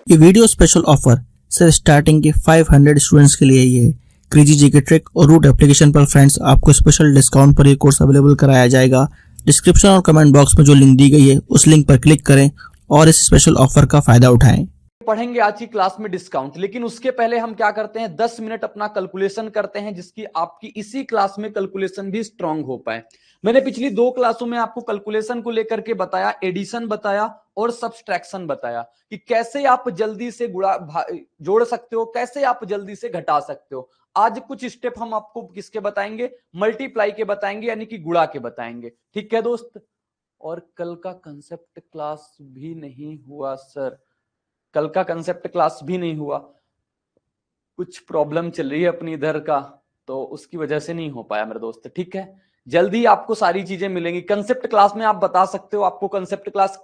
ये video special offer सिर्फ starting के 500 स्टूडेंट्स के लिए ही है। क्रेजी जीके ट्रिक और रूट एप्लीकेशन पर फ्रेंड्स आपको स्पेशल डिस्काउंट पर ये कोर्स अवेलेबल कराया जाएगा। डिस्क्रिप्शन और कमेंट बॉक्स में जो लिंक दी गई है उस लिंक पर क्लिक करें और इस स्पेशल ऑफर का फायदा उठाएं। पढ़ेंगे आज की क्लास में डिस्काउंट, लेकिन उसके पहले हम क्या करते हैं 10 मिनट अपना कैलकुलेशन करते हैं, जिसकी आपकी इसी क्लास में कैलकुलेशन भी स्ट्रांग हो पाए। मैंने पिछली 2 क्लासों में आपको कैलकुलेशन को लेकर के बताया, एडिशन बताया और सब्सट्रैक्शन बताया कि कैसे आप जल्दी से जोड़ सकते हो, कैसे आप जल्दी से घटा सकते हो। आज कुछ स्टेप हम आपको किसके बताएंगे, मल्टीप्लाई के बताएंगे, यानी कि गुणा के बताएंगे। ठीक है दोस्त। और कल का कंसेप्ट क्लास भी नहीं हुआ सर, कल का कंसेप्ट क्लास भी नहीं हुआ, कुछ प्रॉब्लम चल रही है अपनी इधर का, तो उसकी वजह से नहीं हो पाया मेरे दोस्त। ठीक है, जल्दी आपको सारी चीजें मिलेंगी। कंसेप्ट क्लास में आप बता सकते हो आपको कंसेप्ट क्लास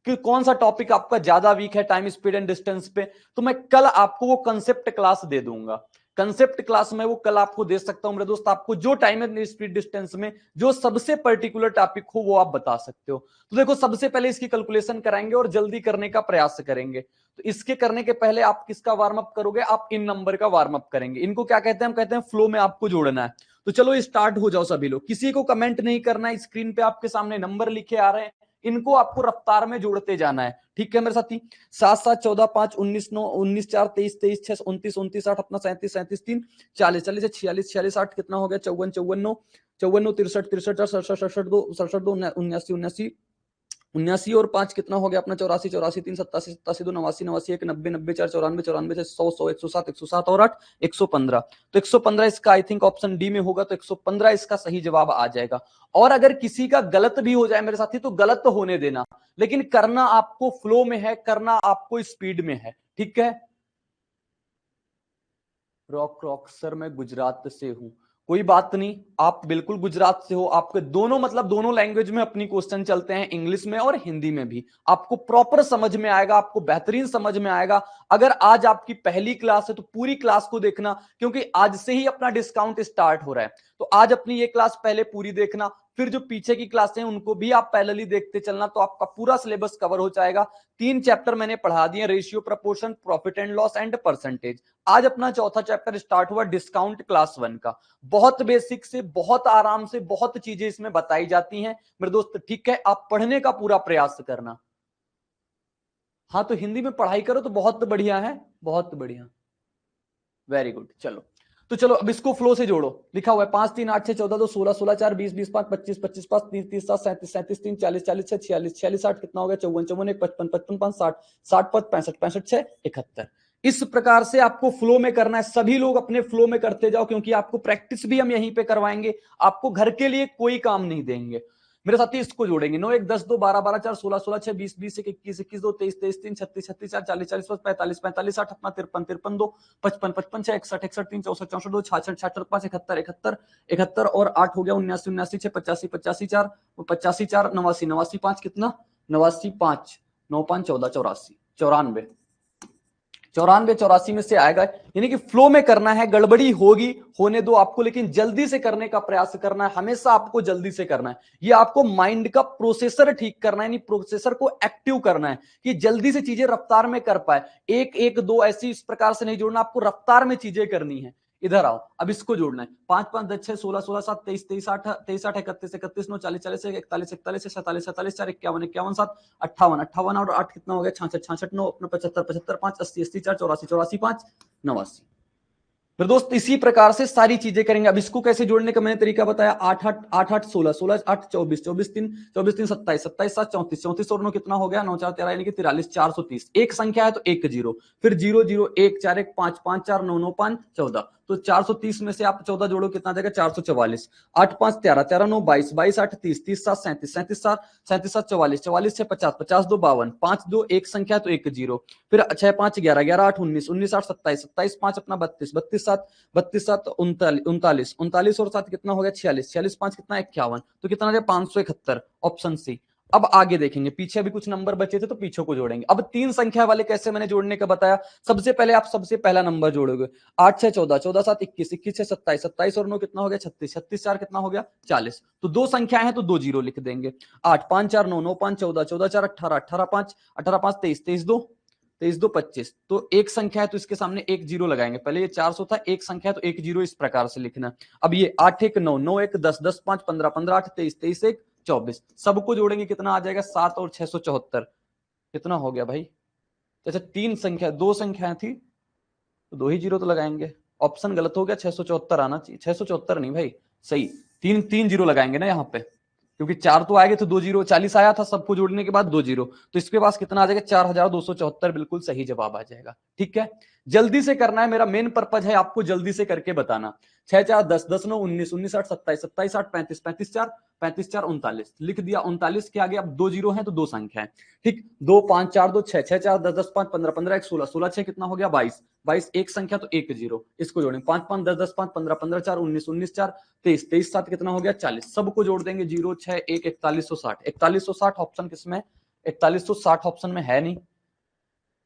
कौन सा टॉपिक आपका ज्यादा वीक है टाइम स्पीड एंड डिस्टेंस पे, तो मैं कल आपको वो कंसेप्ट क्लास दे दूंगा। कंसेप्ट क्लास में वो कल आपको दे सकता हूं मेरे दोस्त। आपको जो टाइम एंड स्पीड डिस्टेंस में जो सबसे पर्टिकुलर टॉपिक हो वो आप बता सकते हो। तो देखो, सबसे पहले इसकी कैलकुलेशन कराएंगे और जल्दी करने का प्रयास करेंगे। तो इसके करने के पहले आप किसका वार्म अप करोगे, आप इन नंबर का वार्म अप करेंगे। इनको क्या कहते हैं, हम कहते हैं फ्लो में आपको जोड़ना है। तो चलो स्टार्ट हो जाओ सभी लोग, किसी को कमेंट नहीं करना है। स्क्रीन पे आपके सामने नंबर लिखे आ रहे हैं, इनको आपको रफ्तार में जोड़ते जाना है। ठीक है मेरे साथी। 7 7 14 5 19 9 19 4 23 23 6 29 29 8 अपना 37 37 3 40 40 46 46 8 कितना हो गया 54 54 9 54 9 63 63 4 67 67 2 67 2 79 79 79 और 5 कितना हो गया अपना 84 84 3 87 87 2 89 89 1 90 90 4 94 94 से 100 100 107 107 और 8 115। तो 115 इसका आई थिंक ऑप्शन डी में होगा, तो 115 इसका सही जवाब आ जाएगा। और अगर किसी का गलत भी हो जाए मेरे साथी तो गलत तो होने देना, लेकिन करना आपको फ्लो में है, करना आपको स्पीड में है। ठीक है। रॉक रॉक सर मैं गुजरात से हूं, कोई बात नहीं, आप बिल्कुल गुजरात से हो। आपके दोनों मतलब दोनों लैंग्वेज में अपनी क्वेश्चन चलते हैं, इंग्लिश में और हिंदी में भी। आपको प्रॉपर समझ में आएगा, आपको बेहतरीन समझ में आएगा। अगर आज आपकी पहली क्लास है तो पूरी क्लास को देखना, क्योंकि आज से ही अपना डिस्काउंट स्टार्ट हो रहा है। तो आज अपनी ये क्लास पहले पूरी देखना, फिर जो पीछे की क्लासें हैं उनको भी आप पैरेलली देखते चलना, तो आपका पूरा सिलेबस कवर हो जाएगा। 3 चैप्टर मैंने पढ़ा दिए, ratio, proportion, profit and loss and percentage. आज अपना चौथा चैप्टर स्टार्ट हुआ डिस्काउंट क्लास 1 का। बहुत बेसिक से, बहुत आराम से, बहुत चीजें इसमें बताई जाती हैं मेरे दोस्त। ठीक है, आप पढ़ने का पूरा प्रयास करना। हाँ, तो हिंदी में पढ़ाई करो तो बहुत बढ़िया है, बहुत बढ़िया, वेरी गुड। चलो तो चलो अब इसको फ्लो से जोड़ो। लिखा हुआ है 5 3 8 6 14 2 16 16 4 20 20 5 25 25 5 30 30 7 37 37 3 40 40 6 46 46 8 कितना हो गया 54 54 1 55 55 5 60 60 5 65 65 6 71। इस प्रकार से आपको फ्लो में करना है। सभी लोग अपने फ्लो में करते जाओ, क्योंकि आपको प्रैक्टिस भी हम यहीं पे करवाएंगे। आपको घर के लिए कोई काम नहीं देंगे मेरे साथी। इसको जोड़ेंगे 9 1 10 2 12 12 4 16 16 6 20 20 1 21 21 2 23 23 3 36 36 4 40 40 45 45 8 अपना 53 53 2 55 55 6 61 61 3 64 64 2 66 66 5 71 71 71 और 8 हो गया 79 79 6 85 85 4 85 4 89 89 5 कितना 89 5 9 5 14 84 94 94 84 में से आएगा। यानी कि फ्लो में करना है, गड़बड़ी होगी होने दो आपको, लेकिन जल्दी से करने का प्रयास करना है। हमेशा आपको जल्दी से करना है। ये आपको माइंड का प्रोसेसर ठीक करना है, यानी प्रोसेसर को एक्टिव करना है कि जल्दी से चीजें रफ्तार में कर पाए। 1 1 2 ऐसी इस प्रकार से नहीं जोड़ना, आपको रफ्तार में चीजें करनी है। इधर आओ, अब इसको जोड़ना है 5 5 10 6 16 16 7 23 23 8 23 8 31 31 9 40 40 41 41 47 47 4 51 51 7 58 58 और 8 कितना हो गया 66 66 9 अपना 75 75 5 80 80 4 84 84 5 89। फिर दोस्त इसी प्रकार से सारी चीजें करेंगे। अब इसको कैसे जोड़ने का मैंने तरीका बताया। 8 8 8 8 16 16 8 24 24 3 24 3 27 27 7 34 34 और 9 कितना हो गया 9 4 13 यानी कि 43 430। एक संख्या है तो 1 0, फिर 0 0 1 4 1 5 5 4 9 9 5 14। तो 430 में से आप 14 जोड़ो कितना देगा 444। 8 5 13 13 9 22 22 8 30 30 7 37 37 7 37 7 44 44 6 50 50 2 52 5 2 एक संख्या तो 1 0, फिर 6 5 11 11 8 19 19 8 27 27 5 अपना 32 32 7 32 7 39 39 और 7 कितना हो गया 46 46 5 कितना 51। तो कितना है 571, ऑप्शन सी। अब आगे देखेंगे, पीछे भी कुछ नंबर बचे थे तो पीछे को जोड़ेंगे। अब 3 संख्या वाले कैसे मैंने जोड़ने का बताया। सबसे पहले आप सबसे पहला नंबर जोड़ोगे 8 6 14 14 7 21 21 6 27 27 और 9 कितना हो गया 36 36 4 कितना हो गया 40। तो 2 संख्या है तो 2 जीरो लिख देंगे। 8 5 4 9 9 5 14 14 4 18 18 5 18 5 23 23 2 23 2 25, तो एक संख्या है तो इसके सामने एक जीरो लगाएंगे। पहले ये 400 था, एक संख्या है तो एक जीरो इस प्रकार से लिखना। अब ये 8 1 9 9 1 10 10 5 15 15 8 23 23 1 24, सबको जोड़ेंगे कितना आ जाएगा 7 और 674, कितना हो गया भाई? जैसे तीन संख्या, दो संख्याएं थी तो दो ही जीरो तो लगाएंगे। ऑप्शन गलत हो गया, 674 आना चाहिए, 674 नहीं भाई, सही तीन तीन जीरो लगाएंगे ना यहाँ पे, क्योंकि चार तो आएंगे तो दो जीरो, 40 आया था सबको जोड़ने के बाद दो जीरो, तो इसके पास कितना आ जाएगा 4274, बिल्कुल सही जवाब आ जाएगा। ठीक है, जल्दी से करना है, मेरा मेन पर्पज है आपको जल्दी से करके बताना। 6 4 10 10 9 19 19 8 27 27 8 35 35 4 35 4 39 लिख दिया। 39 के आगे अब दो जीरो है तो दो संख्या है। ठीक, 2 5 4 2 6 6 4 10 10 5 15 15 1 16 16 6 कितना हो गया 22 22, एक संख्या तो एक जीरो, इसको जोड़ेंगे 5 5 10 10 5 15 15 4 19 19 4 23 23 7 कितना हो गया 40, सबको जोड़ देंगे 0 6 1 4160। 4160 ऑप्शन किसमें? 4160 ऑप्शन में है नहीं,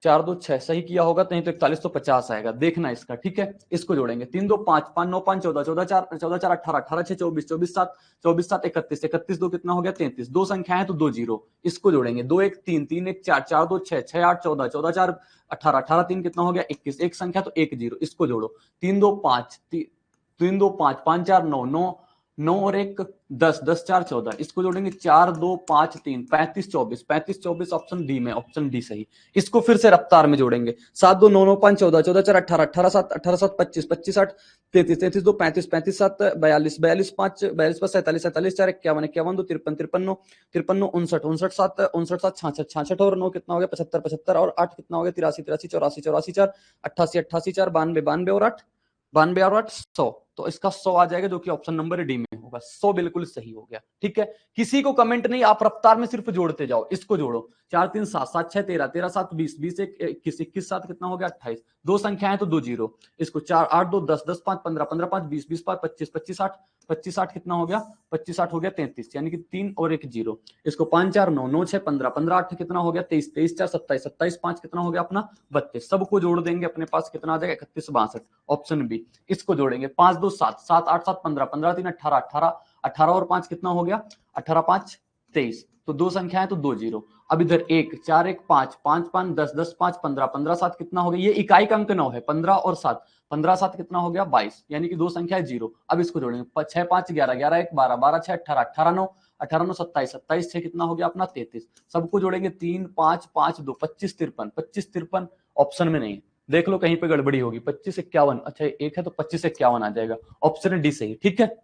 4 2 6 सही किया होगा, नहीं तो 4150 आएगा, देखना इसका। ठीक है, इसको जोड़ेंगे 3 2 5 5 9 5 14 14 4 14 4 18 18 6 24 24 7 24 7 31 31 2 कितना हो गया 33, दो संख्या है तो दो जीरो, इसको जोड़ेंगे 2 1 3 3 1 4 4 2 6 6 8 14 14 4 18 18 3 कितना हो गया 21, एक संख्या तो एक जीरो, इसको जोड़ो 3 2 5 3 2 5 5 4 9 9 9 और एक 10 10 4 14, इसको जोड़ेंगे 4 2 5 3 35 24 35 24 ऑप्शन डी में, ऑप्शन डी सही। इसको फिर से रफ्तार में जोड़ेंगे 7 2 9 9 5 14 14 4 18 18 7 18 7 25 25 8 33 33 2 35 35 7 42 42 5 42 5 47 47 4 51 51 2 53 53 9 53 9 59 59 7 59 7 66 66 और 9 कितना हो गया 75 75 और 8 कितना हो गया 83 83 84 84 4 88 88 4 92 92 और 8 92 और 8 100, तो इसका 100 आ जाएगा जो कि ऑप्शन नंबर डी में होगा। 100 बिल्कुल सही हो गया। ठीक है, किसी को कमेंट नहीं, आप रफ्तार में सिर्फ जोड़ते जाओ। इसको जोड़ो 4 3 7 7 6 13 13 7 20 20 1 21 21 7 कितना हो गया 28, दो संख्या है तो दो जीरो, इसको 4 8 2 10 10 5 15 15 5 20 20 5 25 25 8 25 8 कितना हो गया 25 8 हो गया 33, यानी कि 3 और एक जीरो, इसको 5 4 9 9 6 15 15 8 कितना हो गया 23 23 4 27 27 5 कितना हो गया अपना 32, सबको जोड़ देंगे अपने पास कितना आ जाएगा 31 62, ऑप्शन बी। इसको जोड़ेंगे 5 2 7 7 8 7 15 15 3 18 18 18 और 5 कितना हो गया 18 5 23, तो दो संख्या है तो दो जीरो। अब इधर 1 4 1 5 5 5 10 10 5 15 15 7 कितना हो गया, ये इकाई का अंक 9 है, 15 और 7 15 7 कितना हो गया 22, यानी कि दो संख्या है जीरो। अब इसको जोड़ेंगे 6 5 11 11 1 12 12 6 18 18 9 18 9 27 27 6 कितना हो गया अपना 33, सबको जोड़ेंगे 3 5 5 2 25 53 25 53 ऑप्शन में नहीं है, देख लो कहीं पे गड़बड़ी होगी। 25 51, अच्छा एक है तो 25 51 आ जाएगा, ऑप्शन डी सही। ठीक है,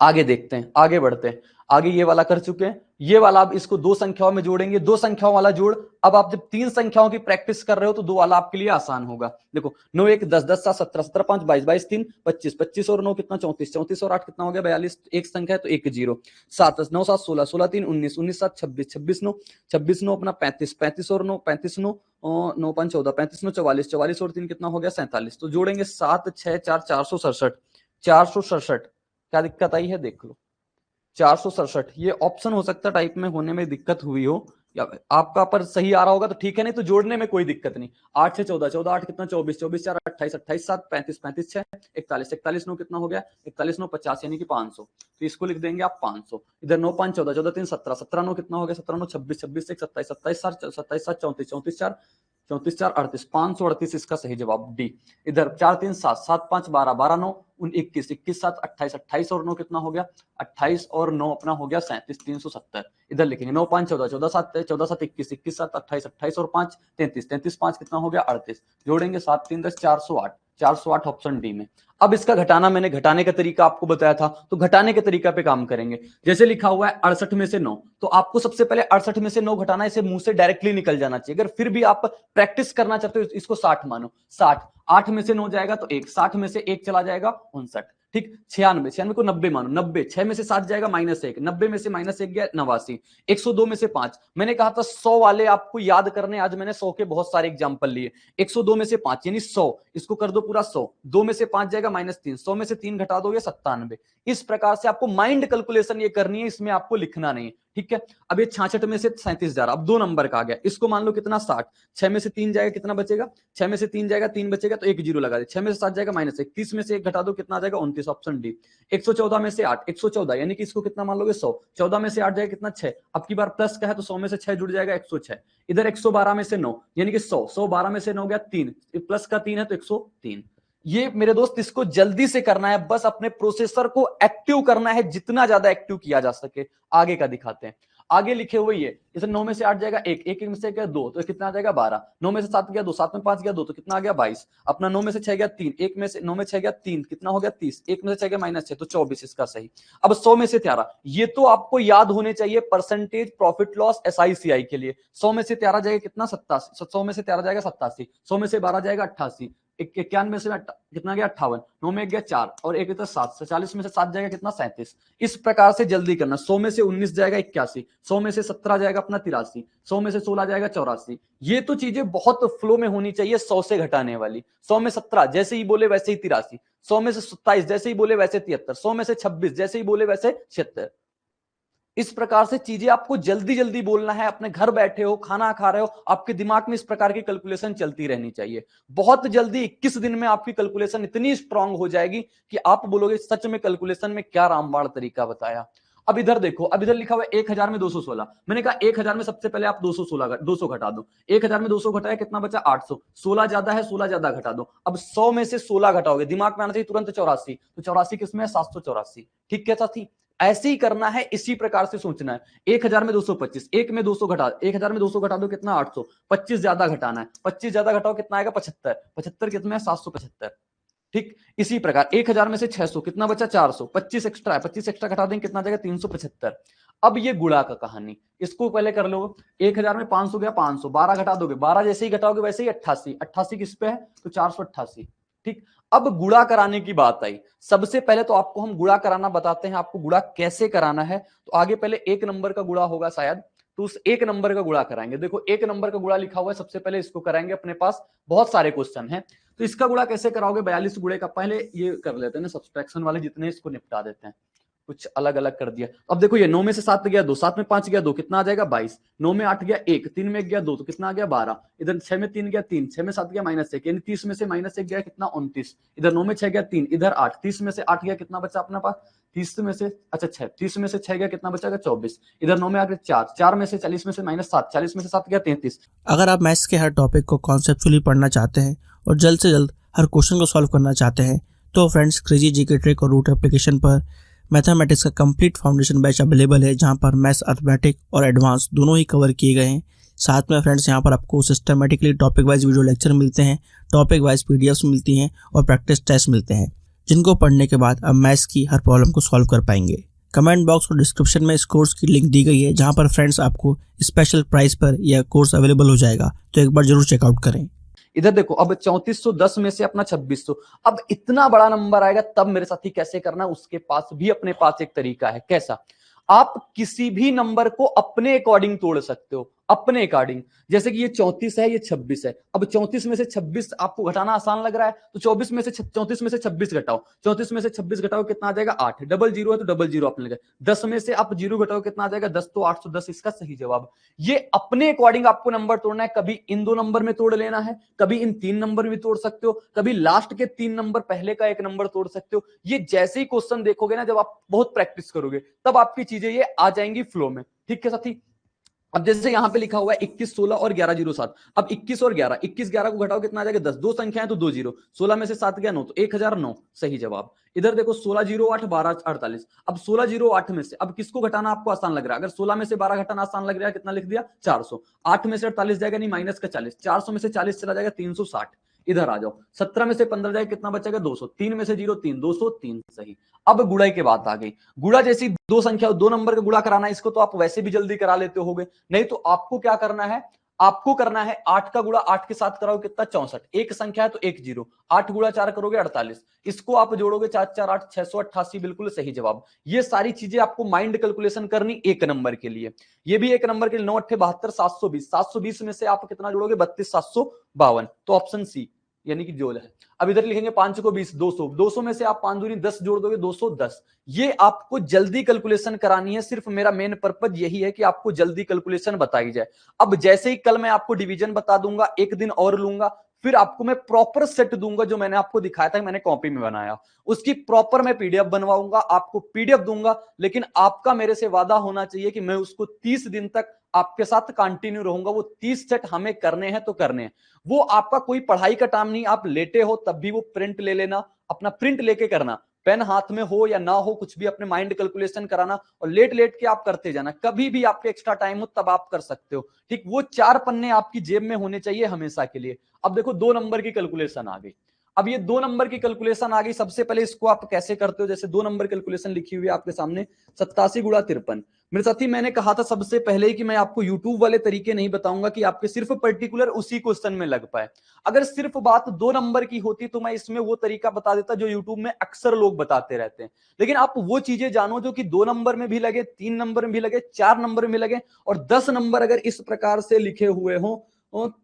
आगे देखते हैं, आगे बढ़ते हैं। आगे ये वाला कर चुके हैं, ये वाला अब इसको दो संख्याओं में जोड़ेंगे, दो संख्याओं वाला जोड़। अब आप जब तीन संख्याओं की प्रैक्टिस कर रहे हो तो दो वाला आपके लिए आसान होगा। देखो 9 1 10 10 7 17 17 5 22 22 3 25 25 और 9 कितना 34 34 और 8 कितना हो गया 42, एक संख्या है तो एक जीरो, 7 9 7 16 16 3 19 19 7 26 26 9 26 9 अपना 35 35 और 9 35 9 9 5 14 35 9 44 44 और 3 कितना हो गया 47, तो जोड़ेंगे 7 6 4 467 467, क्या दिक्कत आई है देख लो 467, ये ऑप्शन हो सकता है टाइप में होने में दिक्कत हुई हो, या आपका पर सही आ रहा होगा तो ठीक है, नहीं तो जोड़ने में कोई दिक्कत नहीं। 8 6 14 14 8 कितना 24 24 4 28 28 7 35 35 6 41 41 9 कितना हो गया 41 9 50, यानी कि 500, तो इसको लिख देंगे आप 500। इधर 9 5 14 14 3 17 17 9 कितना हो गया 17 9 26 26 1 27 27 7 27 7 34 34 4 34 4 38, 538 इसका सही जवाब डी। इधर 4 3 7 7 5 12 12 9 21 21 7 28 28 और 9 कितना हो गया 28 और 9 अपना हो गया 37 370, इधर लिखेंगे 9 5 14 14 7 14 7 21 21 7 28 28 और 5 33 33 5 कितना हो गया 38, जोड़ेंगे 7 3 10 408 408 ऑप्शन डी में। अब इसका घटाना, मैंने घटाने का तरीका आपको बताया था, तो घटाने के तरीका पे काम करेंगे। जैसे लिखा हुआ है 68 में से 9, तो आपको सबसे पहले 68 में से 9 घटाना, इसे मुंह से डायरेक्टली निकल जाना चाहिए। अगर फिर भी आप प्रैक्टिस करना चाहते हो इसको 60 मानो, 60 8 में से 9 जाएगा तो 1, 60 में से 1 चला जाएगा 59, ठीक 96 96 को 90 मानो, 90 6 में से 7 जाएगा -1, 90 में से -1 गया 89, 102 में से 5, मैंने कहा था 100 वाले आपको याद करने, आज मैंने 100 के बहुत सारे एग्जांपल लिए। 102 में से 5 यानी 100, इसको कर दो पूरा 100, 2 में से 5 जाएगा -3, 100 में से 3 घटा दोगे 97, इस प्रकार से आपको माइंड कैलकुलेशन ये करनी है, इसमें आपको लिखना नहीं है। ठीक है। अब ये 66 में से 37 जा रहा, अब 2 नंबर का आ गया, इसको मान लो कितना 60, 6 में से 3 जाएगा कितना बचेगा, 6 में से 3 जाएगा 3 बचेगा तो एक जीरो लगा दे, 6 में से 7 जाएगा -1, 30 में से 1 घटा दो कितना आ जाएगा 29, ऑप्शन डी। 114 में से 8, 114 यानी कि इसको कितना मान लोगे 100, 14 में से 8 जाएगा कितना 6, अब की बार प्लस का है तो 100 में से 6 जुड़ जाएगा 106, इधर 112 में से 9 यानी कि 100, 112 में से 9 गया 3, प्लस का 3 है तो 103। ये मेरे दोस्त इसको जल्दी से करना है, बस अपने प्रोसेसर को एक्टिव करना है, जितना ज्यादा एक्टिव किया जा सके। आगे का दिखाते हैं, आगे लिखे हुए ये, इसे 9 में से 8 जाएगा 1, 1 में से गया 2 तो कितना आ जाएगा 12, 9 में से 7 गया 2, 7 में 5 गया 2 तो कितना आ गया 22, अपना 9 में से 6 गया 3, 1 में से 9 में 6 गया 3 कितना हो गया 30, 1 में से 6 गया -6 तो 24 इसका सही। अब 100 में से 13, ये तो आपको याद होने चाहिए परसेंटेज प्रॉफिट लॉस SICI के लिए। 100 में से 13 जाएगा कितना 87, 100 में से 13 जाएगा 87, 100 में से 12 जाएगा 88, 91 में से कितना गया 58, 9 में गया 4 और 1 तो 7, 40 में से 7 जाएगा कितना 37। इस प्रकार से जल्दी करना, 100 में से 19 जाएगा 81, 100 में से 17 जाएगा अपना 83, 100 में से 16 जाएगा 84। ये तो चीजें बहुत फ्लो में होनी चाहिए 100 से घटाने वाली। 100 में 17 जैसे ही बोले वैसे ही 83, 100 में से 27 जैसे ही बोले वैसे 73, 100 में से 26 जैसे ही बोले वैसे 76। इस प्रकार से चीजें आपको जल्दी जल्दी बोलना है, अपने घर बैठे हो खाना खा रहे हो, आपके दिमाग में इस प्रकार की कैलकुलेशन चलती रहनी चाहिए। बहुत जल्दी 21 दिन में आपकी कैलकुलेशन इतनी स्ट्रांग हो जाएगी कि आप बोलोगे सच में कैलकुलेशन में क्या रामबाण तरीका बताया। अब इधर देखो, अब इधर लिखा हुआ है 1000 में 216, मैंने कहा 1000 में सबसे पहले आप 200 घटा दो, 1000 में 200 घटाया कितना बचा 800, 16 ज्यादा है 16 ज्यादा घटा दो, अब 100 में से 16 घटाओगे, दिमाग में आना चाहिए तुरंत 84, तो 84 किसमें है 784। ठीक है साथी, ऐसे ही करना है, इसी प्रकार से सोचना है। 1000 में 225, 1 में 200 घटा, 1000 में 200 घटा दो कितना 800, 25 ज्यादा घटाना है, 25 ज्यादा घटाओ कितना आएगा 75, 75 कितना है 775। ठीक, इसी प्रकार 1000 में से 600 कितना बचा 400, 25 एक्स्ट्रा है, 25 एक्स्ट्रा घटा देंगे कितना जाएगा 375। अब ये गुणा का कहानी, इसको पहले कर लो। 1000 में 500 गया 500, 12 घटा दोगे, 12 जैसे ही घटाओगे वैसे ही 88, 88 किस पे है तो 488। ठीक, अब गुणा कराने की बात आई। सबसे पहले तो आपको हम गुणा कराना बताते हैं, आपको गुणा कैसे कराना है। तो आगे पहले 1 नंबर का गुणा होगा शायद, तो उस 1 नंबर का गुणा कराएंगे। देखो 1 नंबर का गुणा लिखा हुआ है, सबसे पहले इसको कराएंगे, अपने पास बहुत सारे क्वेश्चन हैं। तो इसका गुणा कैसे कराओगे, 42 गुणे का पहले ये कर लेते हैं ना, सब्सट्रैक्शन वाले जितने, इसको निपटा देते हैं, कुछ अलग अलग कर दिया। अब देखो ये 9 में से 7 गया 2, 7 में 5 गया 2 कितना आ जाएगा 22, 9 में 8 गया 1, 3 में 1 गया 2 तो कितना आ गया 12, इधर 6 में 3 गया 3, 6 में 7 गया -1 यानी 30 में से -1 गया कितना 29, इधर 9 में 6 गया 3, इधर 8, 30 में से 8 गया कितना बचा अपने पास 30 में से, अच्छा 6, 30 में से 6 गया कितना बचाएगा 24, इधर 9 में आ गया 4, 4 में से 40 में से -7, 40 में से 7 गया 33। अगर आप मैथ्स के हर टॉपिक को कॉन्सेप्चुअली पढ़ना चाहते हैं और जल्द से जल्द हर क्वेश्चन को सॉल्व करना चाहते हैं तो फ्रेंड्स क्रेजी जीके ट्रिक और रूट एप्लीकेशन पर मैथमेटिक्स का कंप्लीट फाउंडेशन बैच अवेलेबल है, जहां पर मैथ्स अर्थमेटिक और एडवांस दोनों ही कवर किए गए हैं। साथ में फ्रेंड्स यहाँ पर आपको systematically topic wise video lecture मिलते हैं, टॉपिक वाइज पीडीएफ्स मिलती हैं और प्रैक्टिस टेस्ट मिलते हैं, जिनको पढ़ने के बाद आप मैथ्स की हर प्रॉब्लम को सॉल्व कर पाएंगे। कमेंट बॉक्स और डिस्क्रिप्शन में इस कोर्स की लिंक दी गई है, जहां पर फ्रेंड्स आपको स्पेशल प्राइस पर यह कोर्स अवेलेबल हो जाएगा, तो एक बार जरूर चेकआउट करें। इधर देखो, अब 3410 में से अपना 2600, अब इतना बड़ा नंबर आएगा तब मेरे साथी कैसे करना, उसके पास भी अपने पास एक तरीका है। कैसा, आप किसी भी नंबर को अपने अकॉर्डिंग तोड़ सकते हो, अपने अकॉर्डिंग। जैसे कि ये 34 है, ये 26 है, अब 34 में से 26 आपको घटाना आसान लग रहा है तो 34 में से 26 घटाओ, 34 में से 26 घटाओ कितना आ जाएगा 8, डबल जीरो है तो डबल जीरो आपने लगा, 10 में से आप जीरो घटाओ कितना आ जाएगा 10, तो 810 इसका सही जवाब। ये अपने अकॉर्डिंग आपको नंबर तोड़ना है, कभी इन 2 नंबर में तोड़ लेना है, कभी इन 3 नंबर में तोड़ सकते हो, कभी लास्ट के 3 नंबर पहले का 1 नंबर तोड़ सकते हो। ये जैसे ही क्वेश्चन देखोगे ना, जब आप बहुत प्रैक्टिस करोगे तब आपकी चीजें ये आ जाएंगी फ्लो में। ठीक है साथी, अब जैसे यहां पे लिखा हुआ है 21 16 और 11 07, अब 21 और 11, 21 11 को घटाओ कितना आ जाएगा 10, दो संख्या है तो 2 जीरो, 16 में से 7 गया 9 तो 1009 सही जवाब। इधर देखो 16 08 12 48, अब 16 08 में से अब किसको घटाना आपको आसान लग रहा है, अगर 16 में से 12 घटाना आसान लग रहा है कितना लिख दिया 400, 8 में से 48 जाएगा नहीं माइनस का 40, 400 में से 40 चला जाएगा 360, इधर आ जाओ 17 में से 15 जाएगा कितना बचेगा 200, 3 में से 0 3, 203 सही। अब गुणा की बात आ गई, गुणा जैसी 2 संख्या 2 नंबर का गुणा कराना है, इसको तो आप वैसे भी जल्दी करा लेते होगे, नहीं तो आपको क्या करना है, आपको करना है 8 का गुणा 8 के साथ कराओ कितना 64, एक संख्या है तो 1 जीरो, 8 गुणा 4 करोगे 48, इसको आप जोड़ोगे 4 4 8 688 बिल्कुल सही जवाब। ये सारी चीजें आपको माइंड कैलकुलेशन करनी 1 नंबर के लिए, ये भी 1 नंबर के लिए 9 8 72 720, 720 में से आप कितना जोड़ोगे 32 752, तो ऑप्शन सी यानी कि जोल है। अब इधर लिखेंगे 5 को 20, 200, 200 में से आप 5 दूनी 10 जोड़ दोगे 210। ये आपको जल्दी कैलकुलेशन करानी है, सिर्फ मेरा मेन पर्पज यही है कि आपको जल्दी कैलकुलेशन बताई जाए। अब जैसे ही कल मैं आपको डिवीजन बता दूंगा, एक दिन और लूंगा, फिर आपको मैं प्रॉपर सेट दूंगा जो मैंने आपको दिखाया था, मैंने कॉपी में बनाया, उसकी प्रॉपर मैं पीडीएफ बनवाऊंगा, आपको पीडीएफ दूंगा। लेकिन आपका मेरे से वादा होना चाहिए कि मैं उसको 30 दिन तक आपके साथ कंटिन्यू रहूंगा। वो 30 सेट हमें करने हैं तो करने हैं। वो आपका कोई पढ़ाई का टाइम नहीं, आप लेटे हो तब भी वो प्रिंट ले लेना, अपना प्रिंट लेके करना, पेन हाथ में हो या ना हो, कुछ भी अपने माइंड कैलकुलेशन कराना, और लेट लेट के आप करते जाना। कभी भी आपके एक्स्ट्रा टाइम हो तब आप कर सकते हो, ठीक। वो 4 पन्ने आपकी जेब में होने चाहिए हमेशा के लिए। अब देखो 2 नंबर की कैलकुलेशन आ गई। अब ये 2 नंबर की कैलकुलेशन आ गई। सबसे पहले इसको आप कैसे करते हो, जैसे 2 नंबर कैलकुलेशन लिखी हुई है आपके सामने, 87 गुणा 53। मेरे साथी मैंने कहा था सबसे पहले ही कि मैं आपको यूट्यूब वाले तरीके नहीं बताऊंगा कि आपके सिर्फ पर्टिकुलर उसी क्वेश्चन में लग पाए। अगर सिर्फ बात 2 नंबर की होती तो मैं इसमें वो तरीका बता देता जो यूट्यूब में अक्सर लोग बताते रहते हैं। लेकिन आप वो चीजें जानो जो कि 2 नंबर में भी लगे, 3 नंबर में भी लगे, 4 नंबर में लगे, और 10 नंबर अगर इस प्रकार से लिखे हुए हो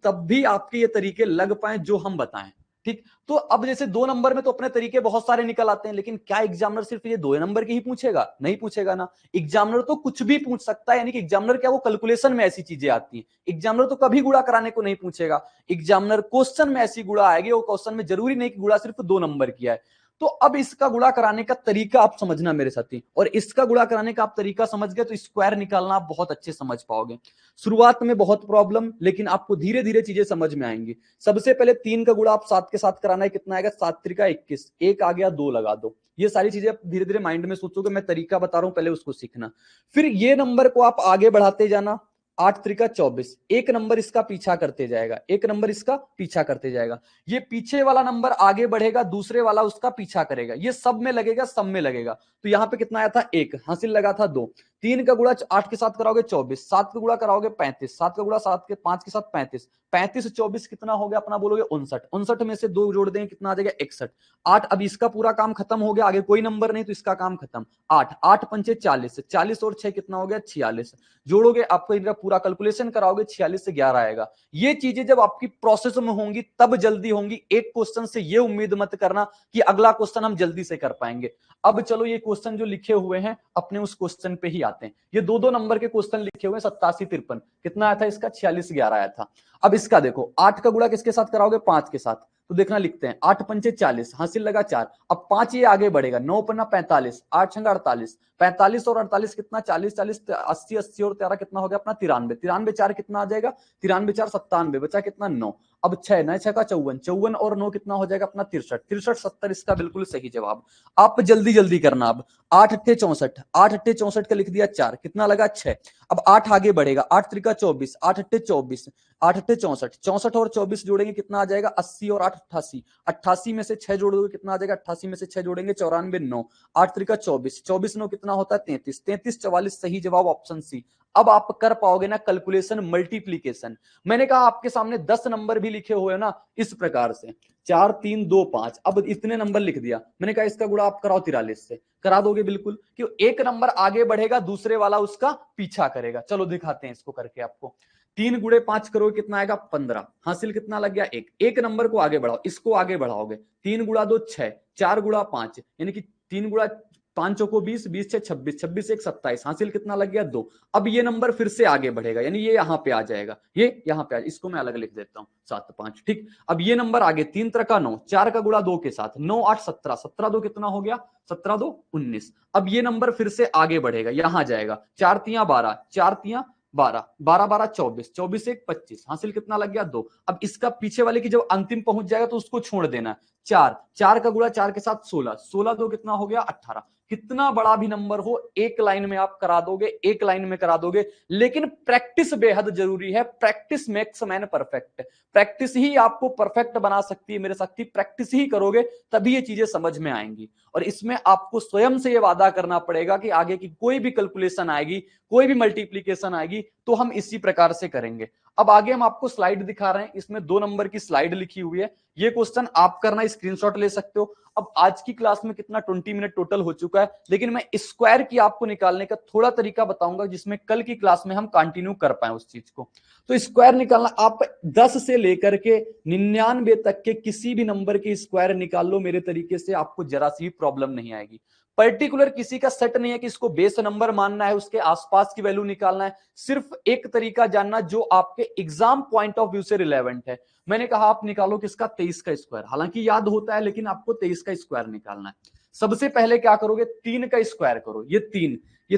तब भी आपके ये तरीके लग पाए जो हम बताएं, ठीक। तो अब जैसे 2 नंबर में तो अपने तरीके बहुत सारे निकल आते हैं, लेकिन क्या एग्जामिनर सिर्फ ये 2 नंबर की ही पूछेगा? नहीं पूछेगा ना। एग्जामिनर तो कुछ भी पूछ सकता है, यानी कि एग्जामिनर क्या, वो कैलकुलेशन में ऐसी चीजें आती हैं। एग्जामिनर तो कभी गुणा कराने को नहीं पूछेगा, एग्जामिनर क्वेश्चन में ऐसी गुणा आएगी, वो क्वेश्चन में जरूरी नहीं कि गुणा सिर्फ 2 नंबर किया है। तो अब इसका गुणा कराने का तरीका आप समझना मेरे साथी, और इसका गुणा कराने का आप तरीका समझ गए तो स्क्वायर निकालना आप बहुत अच्छे समझ पाओगे। शुरुआत में बहुत प्रॉब्लम, लेकिन आपको धीरे धीरे चीजें समझ में आएंगी। सबसे पहले 3 का गुणा आप 7 के साथ कराना है, कितना आएगा? 7 त्रिका 21, 1 आ गया, 2 लगा दो। ये सारी चीजें आप धीरे धीरे माइंड में सोचोगे, मैं तरीका बता रहा हूं, पहले उसको सीखना। फिर ये नंबर को आप आगे बढ़ाते जाना, 8 त्रिका 24, एक नंबर इसका पीछा करते जाएगा, एक नंबर इसका पीछा करते जाएगा। ये पीछे वाला नंबर आगे बढ़ेगा, दूसरे वाला उसका पीछा करेगा, ये सब में लगेगा, सब में लगेगा। तो यहां पे कितना आया था? 1, हासिल लगा था 2। 3 का गुणा 8 के साथ कराओगे 24, 7 का गुणा कराओगे 35, 7 का गुणा 5 के साथ 35, 35 24 कितना हो गया अपना? बोलोगे 59, 59 में से 2 जोड़ देंगे कितना आ जाएगा? 61। 8, अब इसका पूरा काम खत्म हो गया, आगे कोई नंबर नहीं तो इसका काम खत्म। 8, 8 पंचे 40, 40 और 6 कितना हो गया? 46। जोड़ोगे, आपको इनका पूरा कैलकुलेशन कराओगे, 46 से 11 आएगा। ये चीजें जब आपकी प्रोसेस में होंगी तब जल्दी होंगी। एक क्वेश्चन से ये उम्मीद मत करना कि अगला क्वेश्चन हम जल्दी से कर पाएंगे। अब चलो ये क्वेश्चन जो लिखे हुए हैं अपने उस क्वेश्चन पे ही आते हैं। ये 2-2 नंबर के क्वेश्चन लिखे हुए हैं, 87 53 कितना आया था इसका? 46 11 आया था। अब इसका देखो, 8 का गुणा किसके साथ कराओगे? 5 के साथ। तो देखना, लिखते हैं 8 पंचे 40, हासिल लगा 4। अब 5 ये आगे बढ़ेगा, 9 पन्ना 45, 8 छंगा 48, 45 और 48 कितना? 40 40, 80 80 और 13 कितना हो गया अपना? 93, 93 4 कितना आ जाएगा? 93 4 97, बचा कितना? 9। अब 6 9 6 का 54, 54 और 9 कितना हो जाएगा अपना? 63, 63 70 इसका बिल्कुल सही जवाब। आप जल्दी जल्दी करना। अब 8 अट्ठे 64, 8 अट्ठे 64 का लिख दिया 4, कितना लगा? 6। अब 8 आगे बढ़ेगा, 8 त्रिका 24, 8 अट्ठे 24, 8 अट्ठे 64, 64 और 24 जोड़ेंगे कितना आ जाएगा? 80 और 8 88, 88 में से 6 जोड़ोगे कितना आ जाएगा? 88 में से 6 जोड़ेंगे 94 9, 8 त्रिका 24, 24 9 कितना होता है? 33, 33 44 सही जवाब ऑप्शन सी। अब आप कर पाओगे ना कैलकुलेशन मल्टीप्लीकेशन। मैंने कहा आपके सामने 10 नंबर भी लिखे हुए हैं ना इस प्रकार से, 4 3 2 5, अब इतने नंबर लिख दिया। मैंने कहा इसका गुणा आप कराओ 43 से, करा दोगे बिल्कुल, क्यों? एक नंबर आगे बढ़ेगा, दूसरे वाला उसका पीछा करेगा। चलो दिखाते हैं इसको करके आपको। 3 गुणे 5 करोगे कितना आएगा? 15, हासिल कितना लग गया? 1। एक नंबर को आगे बढ़ाओ, इसको आगे बढ़ाओगे, 3 गुणा 2 6, 4 गुणा 5, यानी कि 3 गुणा 5 को 20, 20 6 26, 26 1 27, हासिल कितना लग गया? 2। अब ये नंबर फिर से आगे बढ़ेगा, यानी ये यहां पे आ जाएगा, ये यहां पे इसको मैं अलग लिख देता हूं 7 5, ठीक। अब ये नंबर आगे 3 त्रिका 9, 4 का गुणा 2 के साथ, 9 8 17, 17 2 कितना हो गया? 17 2 19। अब ये नंबर फिर से आगे बढ़ेगा, यहां जाएगा, 4 तियां 12, 4 तियां 12, 12 12 24, 24 1 25, हासिल कितना लग गया? 2। अब इसका पीछे वाले की जब अंतिम पहुंच जाएगा तो उसको छोड़ देना। 4, 4 का गुणा 4 के साथ 16, 16 2 कितना हो गया? 18। कितना बड़ा भी नंबर हो एक लाइन में आप करा दोगे, एक लाइन में करा दोगे, लेकिन प्रैक्टिस बेहद जरूरी है। Practice makes man perfect. Practice ही आपको परफेक्ट बना सकती है मेरे साथी। प्रैक्टिस ही करोगे तभी ये चीजें समझ में आएंगी, और इसमें आपको स्वयं से ये वादा करना पड़ेगा कि आगे की कोई भी कैलकुलेशन आएगी, कोई भी मल्टीप्लीकेशन आएगी तो हम इसी प्रकार से करेंगे। अब आगे हम आपको स्लाइड दिखा रहे हैं, इसमें 2 नंबर की स्लाइड लिखी हुई है। ये क्वेश्चन आप करना, स्क्रीनशॉट ले सकते हो। अब आज की क्लास में कितना 20 मिनट टोटल हो चुका है, लेकिन मैं स्क्वायर की आपको निकालने का थोड़ा तरीका बताऊंगा जिसमें कल की क्लास में हम कंटिन्यू कर पाए उस चीज को। तो स्क्वायर निकालना, आप 10 से लेकर के 99 तक के किसी भी नंबर के स्क्वायर निकाल लो मेरे तरीके से, आपको जरा सी भी प्रॉब्लम नहीं आएगी। पर्टिकुलर किसी का सेट नहीं है कि इसको बेस नंबर मानना है, उसके आसपास की वैल्यू निकालना है, सिर्फ एक तरीका जानना जो आपके एग्जाम पॉइंट ऑफ व्यू से रिलेवेंट है। मैंने कहा आप निकालो किसका, 23 का स्क्वायर, हालांकि याद होता है लेकिन आपको 23 का स्क्वायर निकालना है। सबसे पहले क्या करोगे, 3 का स्क्वायर करो, ये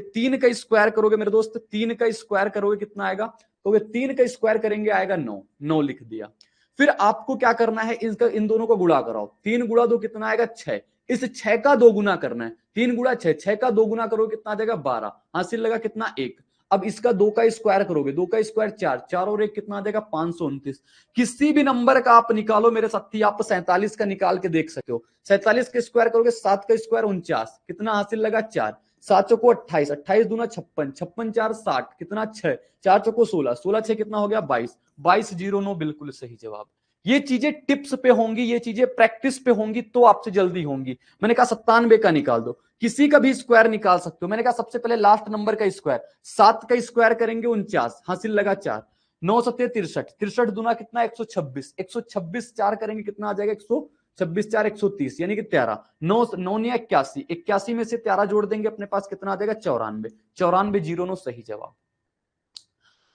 3 का स्क्वायर करोगे मेरे दोस्त, 3 का स्क्वायर करोगे कितना आएगा, तो 3 का स्क्वायर करेंगे आएगा 9, 9 लिख दिया। फिर आपको क्या करना है, इन दोनों को गुणा कराओ, 3 गुणा 2 कितना आएगा 6, इस 6 का 2 गुना करना है, 3 गुणा 6, 6 का 2 गुना करोगे कितना आ जाएगा 12, हासिल लगा कितना 1। अब इसका 2 का स्क्वायर करोगे, 2 का स्क्वायर 4, 4 और 1 कितना आ जाएगा 529। किसी भी नंबर का आप निकालो मेरे साथी, आप 47 का निकाल के देख सकते हो, 47 का स्क्वायर करोगे, 7 का स्क्वायर 49, कितना हासिल लगा 4, 7 चौको 28, 28 दूना 56, 56 4 60, कितना 6, 4 चौको 16, 16 6 कितना हो गया 22, 2209 बिल्कुल सही जवाब। ये चीजें टिप्स पे होंगी, ये चीजें प्रैक्टिस पे होंगी तो आपसे जल्दी होंगी। मैंने कहा 97 का निकाल दो, किसी का भी स्क्वायर निकाल सकते हो। मैंने कहा सबसे पहले लास्ट नंबर का स्क्वायर, 7 का स्क्वायर करेंगे 49, हासिल लगा 4, 9 सत्य 63, 63 दूना कितना 126, 126 4 करेंगे कितना आ जाएगा 126 4 130, यानी कि 13, 9 9 81, 81 में से 13 जोड़ देंगे अपने पास कितना आ जाएगा 94, 9409 सही जवाब।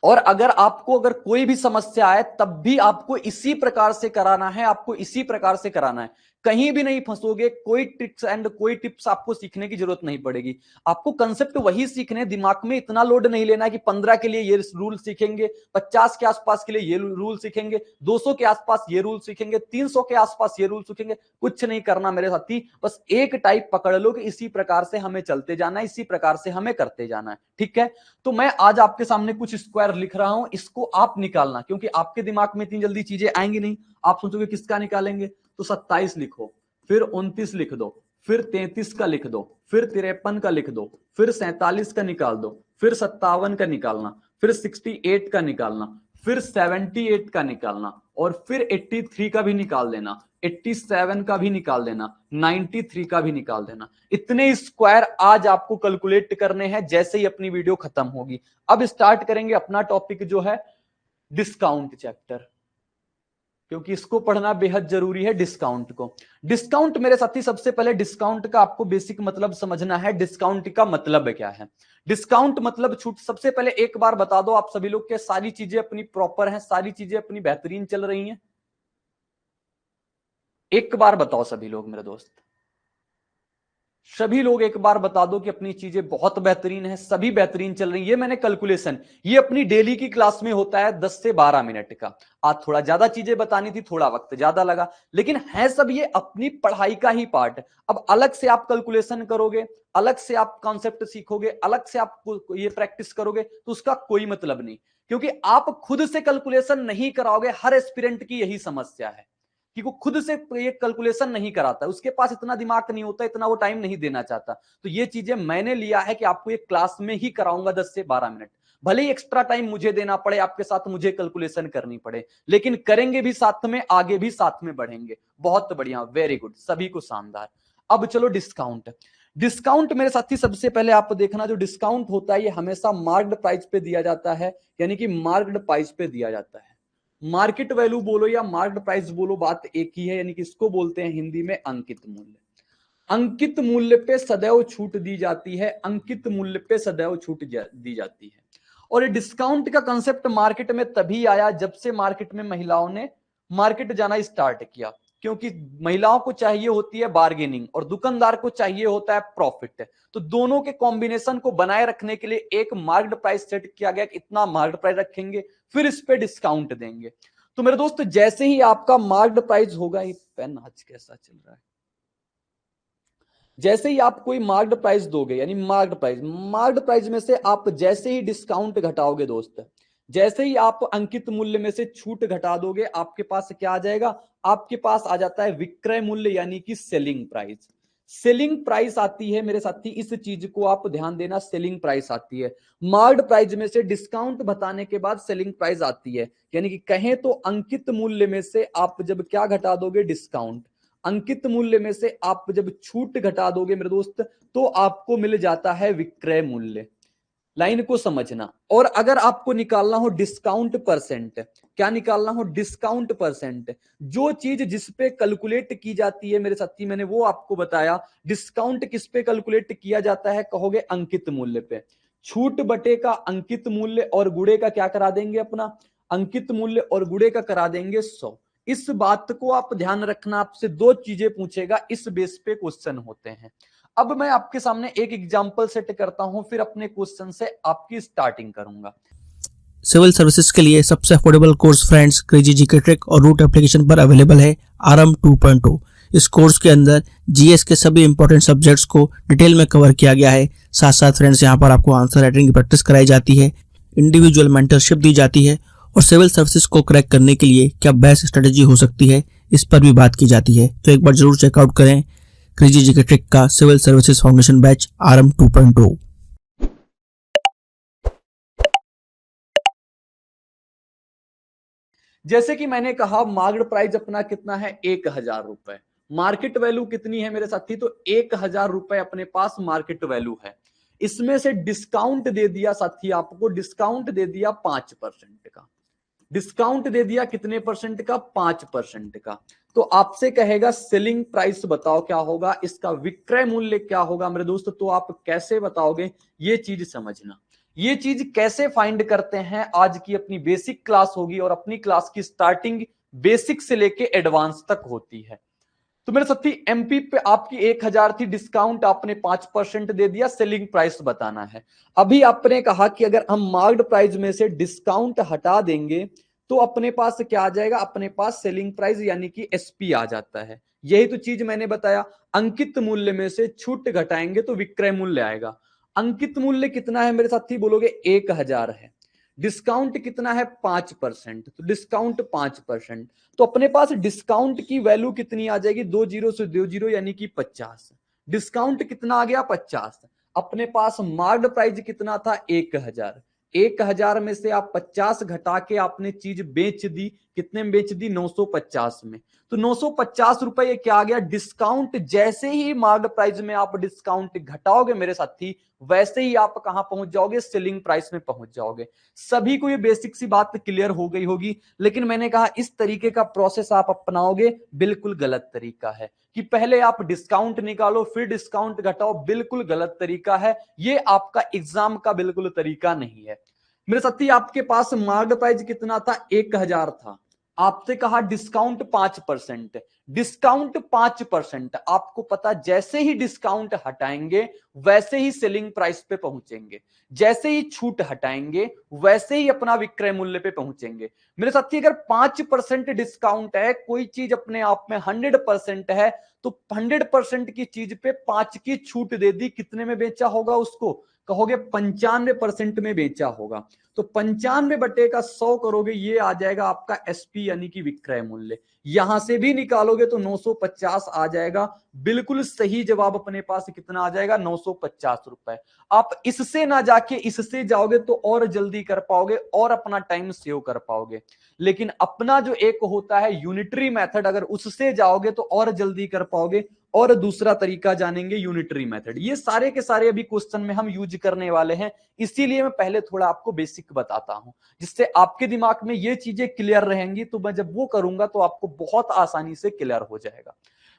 और अगर कोई भी समस्या आए तब भी आपको इसी प्रकार से कराना है, आपको इसी प्रकार से कराना है, कहीं भी नहीं फंसोगे। कोई ट्रिक्स एंड कोई टिप्स आपको सीखने की जरूरत नहीं पड़ेगी, आपको कंसेप्ट वही सीखने, दिमाग में इतना लोड नहीं लेना कि 15 के लिए ये रूल सीखेंगे, 50 के आसपास के लिए ये रूल सीखेंगे, 200 के आसपास ये रूल सीखेंगे, 300 के आसपास ये रूल सीखेंगे। कुछ नहीं करना मेरे साथी, बस एक टाइप पकड़ लो कि इसी प्रकार से हमें चलते जाना है, इसी प्रकार से हमें करते जाना है, ठीक है। तो मैं आज आपके सामने कुछ स्क्वायर लिख रहा हूं, इसको आप निकालना, क्योंकि आपके दिमाग में इतनी जल्दी चीजें आएंगी नहीं। आप सोचोगे किसका निकालेंगे, तो 27 लिखो, फिर 29 लिख दो, फिर 33 का लिख दो, फिर 53 का लिख दो, फिर 47 का निकाल दो, फिर 57 का निकालना, फिर 68 का निकालना, फिर 78 का निकालना, और फिर 83 का भी निकाल देना, 87 का भी निकाल देना, 93 का भी निकाल देना। इतने स्क्वायर आज आपको कैलकुलेट करने हैं जैसे ही अपनी वीडियो खत्म होगी। अब स्टार्ट करेंगे अपना टॉपिक जो है डिस्काउंट चैप्टर, क्योंकि इसको पढ़ना बेहद जरूरी है। डिस्काउंट को, डिस्काउंट मेरे साथी, सबसे पहले डिस्काउंट का आपको बेसिक मतलब समझना है। डिस्काउंट का मतलब क्या है, डिस्काउंट मतलब छूट। सबसे पहले एक बार बता दो आप सभी लोग के सारी चीजें अपनी प्रॉपर हैं, सारी चीजें अपनी बेहतरीन चल रही हैं। एक बार बताओ सभी लोग मेरे दोस्त, सभी लोग एक बार बता दो कि अपनी चीजें बहुत बेहतरीन है, सभी बेहतरीन चल रही है। ये मैंने कैलकुलेशन, ये अपनी डेली की क्लास में होता है 10 से 12 मिनट का। आज थोड़ा ज्यादा चीजें बतानी थी, थोड़ा वक्त ज्यादा लगा, लेकिन है सब ये अपनी पढ़ाई का ही पार्ट। अब अलग से आप कैलकुलेशन करोगे, अलग से आप कॉन्सेप्ट सीखोगे, अलग से आप ये प्रैक्टिस करोगे तो उसका कोई मतलब नहीं, क्योंकि आप खुद से कैलकुलेशन नहीं कराओगे। हर एस्पिरेंट की यही समस्या है कि वो खुद से ये कैलकुलेशन नहीं कराता, उसके पास इतना दिमाग नहीं होता, इतना वो टाइम नहीं देना चाहता। तो ये चीजें मैंने लिया है कि आपको ये क्लास में ही कराऊंगा 10 से 12 मिनट, भले ही एक्स्ट्रा टाइम मुझे देना पड़े, आपके साथ मुझे कैलकुलेशन करनी पड़े, लेकिन करेंगे भी साथ में, आगे भी साथ में बढ़ेंगे। बहुत बढ़िया, वेरी गुड, सभी को शानदार। अब चलो डिस्काउंट। डिस्काउंट मेरे साथी सबसे पहले आप देखना, जो डिस्काउंट होता है ये हमेशा मार्क्ड प्राइस पे दिया जाता है, यानी कि मार्क्ड प्राइस पे दिया जाता है। मार्केट वैल्यू बोलो या मार्केट प्राइस बोलो, बात एक ही है, यानी कि इसको बोलते हैं हिंदी में अंकित मूल्य। अंकित मूल्य पे सदैव छूट दी जाती है, अंकित मूल्य पे सदैव छूट दी जाती है। और ये डिस्काउंट का कंसेप्ट मार्केट में तभी आया जब से मार्केट में महिलाओं ने मार्केट जाना स्टार्ट किया, क्योंकि महिलाओं को चाहिए होती है बार्गेनिंग और दुकानदार को चाहिए होता है प्रॉफिट। तो दोनों के कॉम्बिनेशन को बनाए रखने के लिए एक मार्क्ड प्राइस सेट किया गया कि इतना मार्क्ड प्राइस रखेंगे, फिर इस पे डिस्काउंट देंगे। तो मेरे दोस्त जैसे ही आपका मार्क्ड प्राइस होगा, ये पेन आज कैसा चल रहा है, जैसे ही आप कोई मार्क्ड प्राइस दोगे, यानी मार्क्ड प्राइस में से आप जैसे ही डिस्काउंट घटाओगे दोस्त, जैसे ही आप अंकित मूल्य में से छूट घटा दोगे, आपके पास क्या आ जाएगा, आपके पास आ जाता है विक्रय मूल्य, यानी कि सेलिंग प्राइस। सेलिंग प्राइस आती है मेरे साथी, इस चीज को आप ध्यान देना, सेलिंग प्राइस आती है। मार्क्ड प्राइस में से डिस्काउंट बताने के बाद सेलिंग प्राइस आती है, यानी कि कहें तो अंकित मूल्य में से आप जब क्या घटा दोगे, डिस्काउंट। अंकित मूल्य में से आप जब छूट घटा दोगे मेरे दोस्त तो आपको मिल जाता है विक्रय मूल्य। लाइन को समझना। और अगर आपको निकालना हो डिस्काउंट परसेंट, क्या निकालना हो? Discount percent. जो चीज जिस पे कैलकुलेट की जाती है मेरे साथी, मैंने वो आपको बताया। डिस्काउंट किस पे कैलकुलेट किया जाता है? कहोगे अंकित मूल्य पे। छूट बटे का अंकित मूल्य और गुणे का क्या करा देंगे अपना? अंकित मूल्य और गुणे का करा देंगे 100। इस बात को आप ध्यान रखना, आपसे दो चीजें पूछेगा, इस बेस पे क्वेश्चन होते हैं। अब मैं आपके सामने एक एग्जांपल सेट करता हूं, फिर अपने क्वेश्चन से आपकी स्टार्टिंग करूंगा। सिविल सर्विसेज के लिए सबसे affordable course friends crazy GK trick और रूट एप्लीकेशन पर अवेलेबल है आरएम 2.0। इस कोर्स के अंदर जीएस के सभी इंपॉर्टेंट सब्जेक्ट्स को डिटेल में कवर किया गया है। साथ साथ फ्रेंड्स यहाँ पर आपको आंसर राइटिंग की प्रैक्टिस कराई जाती है, इंडिविजुअल मेंटरशिप दी जाती है और सिविल सर्विसेज को क्रैक करने के लिए क्या बेस्ट स्ट्रेटेजी हो सकती है इस पर भी बात की जाती है। तो एक बार जरूर चेकआउट करें क्रेजी जीके ट्रिक का civil services foundation batch RM 2.0। जैसे कि मैंने कहा मार्केट प्राइस अपना कितना है? 1000 रुपए। मार्केट वैल्यू कितनी है मेरे साथी? तो 1000 रुपए अपने पास मार्केट वैल्यू है। इसमें से डिस्काउंट दे दिया साथी, आपको डिस्काउंट दे दिया 5% का। डिस्काउंट दे दिया कितने परसेंट का? 5% का। तो आपसे कहेगा सेलिंग प्राइस बताओ क्या होगा, इसका विक्रय मूल्य क्या होगा मेरे दोस्त। तो आप कैसे बताओगे ये चीज समझना। ये चीज कैसे फाइंड करते हैं, आज की अपनी बेसिक क्लास होगी और अपनी क्लास की स्टार्टिंग बेसिक से लेके एडवांस तक होती है। तो मेरे साथी एमपी पे आपकी 1000 थी, डिस्काउंट आपने 5% दे दिया, सेलिंग प्राइस बताना है। अभी आपने कहा कि अगर हम मार्केट प्राइस में से डिस्काउंट हटा देंगे तो अपने पास क्या आ जाएगा? अपने पास सेलिंग प्राइस यानी कि एसपी आ जाता है। यही तो चीज मैंने बताया, अंकित मूल्य में से छूट घटाएंगे तो विक्रय मूल्य आएगा। अंकित मूल्य कितना है मेरे साथी? बोलोगे 1000 है। डिस्काउंट कितना है? 5%। तो डिस्काउंट 5%। तो अपने पास डिस्काउंट की वैल्यू कितनी आ जाएगी? 20 से 20 यानी कि 50। डिस्काउंट कितना आ गया? 50। अपने पास मार्केट प्राइस कितना था? 1000। 1000 में से आप 50 घटा के आपने चीज बेच दी। कितने में बेच दी? 950 में। तो 950 रुपए ये क्या आ गया? डिस्काउंट। जैसे ही मार्केट प्राइस में आप डिस्काउंट घटाओगे मेरे साथी, वैसे ही आप कहां पहुंच जाओगे? सेलिंग प्राइस में पहुंच जाओगे। सभी को ये बेसिक सी बात क्लियर हो गई होगी। लेकिन मैंने कहा इस तरीके का प्रोसेस आप अपनाओगे, बिल्कुल गलत तरीका है कि पहले आप डिस्काउंट निकालो फिर डिस्काउंट घटाओ। बिल्कुल गलत तरीका है, ये आपका एग्जाम का बिल्कुल तरीका नहीं है मेरे साथी। आपके पास मार्केट प्राइस कितना था? 1000 था। आपसे कहा डिस्काउंट 5%। डिस्काउंट 5%। आपको पता जैसे ही डिस्काउंट हटाएंगे वैसे ही सेलिंग प्राइस पे पहुंचेंगे। जैसे ही छूट हटाएंगे वैसे ही अपना विक्रय मूल्य पे पहुंचेंगे मेरे साथी। अगर 5% डिस्काउंट है, कोई चीज अपने आप में 100% है, तो 100% की चीज पे 5 की छूट दे दी, कितने में बेचा होगा उसको? कहोगे 95% में बेचा होगा। तो 95 बटे का 100 करोगे, ये आ जाएगा आपका एसपी यानी कि विक्रय मूल्य। यहां से भी निकालोगे तो 950 आ जाएगा। बिल्कुल सही जवाब अपने पास कितना आ जाएगा? 950 रुपए। आप इससे ना जाके इससे जाओगे तो और जल्दी कर पाओगे और अपना टाइम सेव कर पाओगे। लेकिन अपना जो एक होता है यूनिटरी मेथड, अगर उससे जाओगे तो और जल्दी कर पाओगे। और दूसरा तरीका जानेंगे यूनिटरी मेथड। ये सारे के सारे अभी क्वेश्चन में हम यूज करने वाले हैं, इसीलिए मैं पहले थोड़ा आपको बेसिक बताता हूं, जिससे आपके दिमाग में ये चीजें क्लियर रहेंगी। तो मैं जब वो करूंगा तो आपको बहुत आसानी से क्लियर हो जाएगा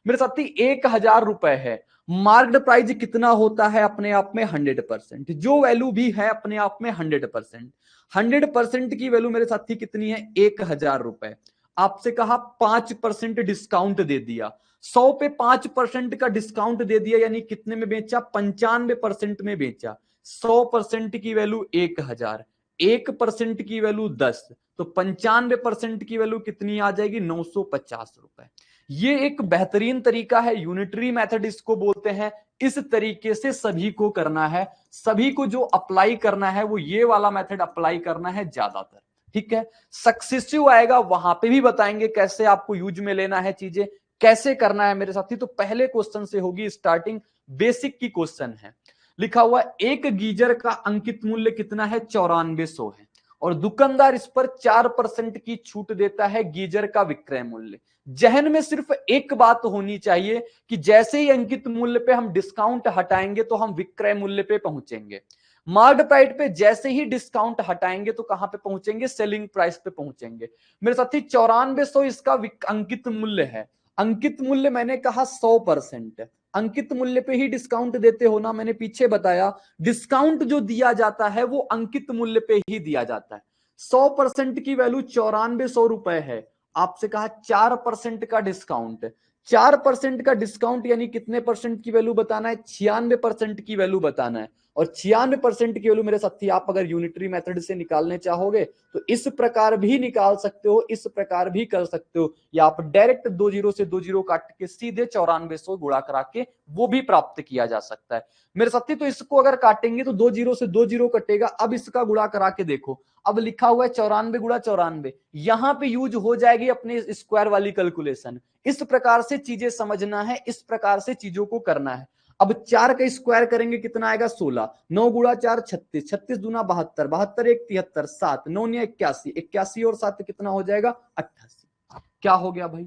मेरे साथी। 1000 रुपए है, मार्केट प्राइस कितना होता है? अपने आप में 100%। जो वैल्यू भी है अपने आप में 100%। 100% की वैल्यू मेरे साथी कितनी है? 1000 रुपए। आपसे कहा 5% डिस्काउंट दे दिया। 100 पे 5% का डिस्काउंट दे दिया, यानी कितने में बेचा? 95% में बेचा। 100% की वैल्यू 1000, 1% की वैल्यू 10, तो 95% की वैल्यू कितनी आ जाएगी? 950 रुपए। ये एक बेहतरीन तरीका है, यूनिटरी मेथड इसको बोलते हैं। इस तरीके से सभी को करना है, सभी को जो अप्लाई करना है वो ये वाला मेथड अप्लाई करना है ज्यादातर। ठीक है, सक्सेसिव आएगा वहां पे भी बताएंगे कैसे आपको यूज में लेना है, चीजें कैसे करना है मेरे साथी। तो पहले क्वेश्चन से होगी स्टार्टिंग, बेसिक की क्वेश्चन है। लिखा हुआ एक गीजर का अंकित मूल्य कितना है? 9400 है। और दुकानदार इस पर 4% की छूट देता है गीजर का विक्रय मूल्य। जहन में सिर्फ एक बात होनी चाहिए कि जैसे ही अंकित मूल्य पे हम डिस्काउंट हटाएंगे तो हम विक्रय मूल्य पे पहुंचेंगे। मार्क्ड प्राइस पे जैसे ही डिस्काउंट हटाएंगे तो कहां पे पहुंचेंगे, सेलिंग प्राइस पे पहुंचेंगे। मेरे साथी 9400 इसका अंकित मूल्य है। अंकित मूल्य मैंने कहा 100%, अंकित मूल्य पे ही डिस्काउंट देते हो ना, मैंने पीछे बताया डिस्काउंट जो दिया जाता है वो अंकित मूल्य पे ही दिया जाता है। 100% की वैल्यू 9400 रुपए है, आपसे कहा 4% का डिस्काउंट, 4% का डिस्काउंट यानी कितने परसेंट की वैल्यू बताना है, 96% की वैल्यू बताना है। और 96% की वैल्यू मेरे साथी आप अगर यूनिटरी मेथड से निकालने चाहोगे तो इस प्रकार भी निकाल सकते हो, इस प्रकार भी कर सकते हो, या आप डायरेक्ट 20 से 20 काट के सीधे 9400 गुणा करा के वो भी प्राप्त किया जा सकता है मेरे साथी। तो इसको अगर काटेंगे तो 20 से 20 कटेगा। अब इसका गुणा करा के देखो, अब लिखा हुआ है 94 गुणा 94, यहां पे यूज हो जाएगी अपने स्क्वायर वाली कैलकुलेशन। इस प्रकार से चीजें समझना है, इस प्रकार से चीजों को करना है। अब 4 का स्क्वायर करेंगे कितना आएगा 16, 9 गुणा 4 36, 36 दूना 72, 72 एक 73, 7 9 81, 81 और 7 कितना हो जाएगा 88। क्या हो गया भाई,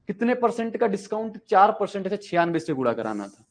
कितने परसेंट का डिस्काउंट, 4% से 96 से गुणा कराना था।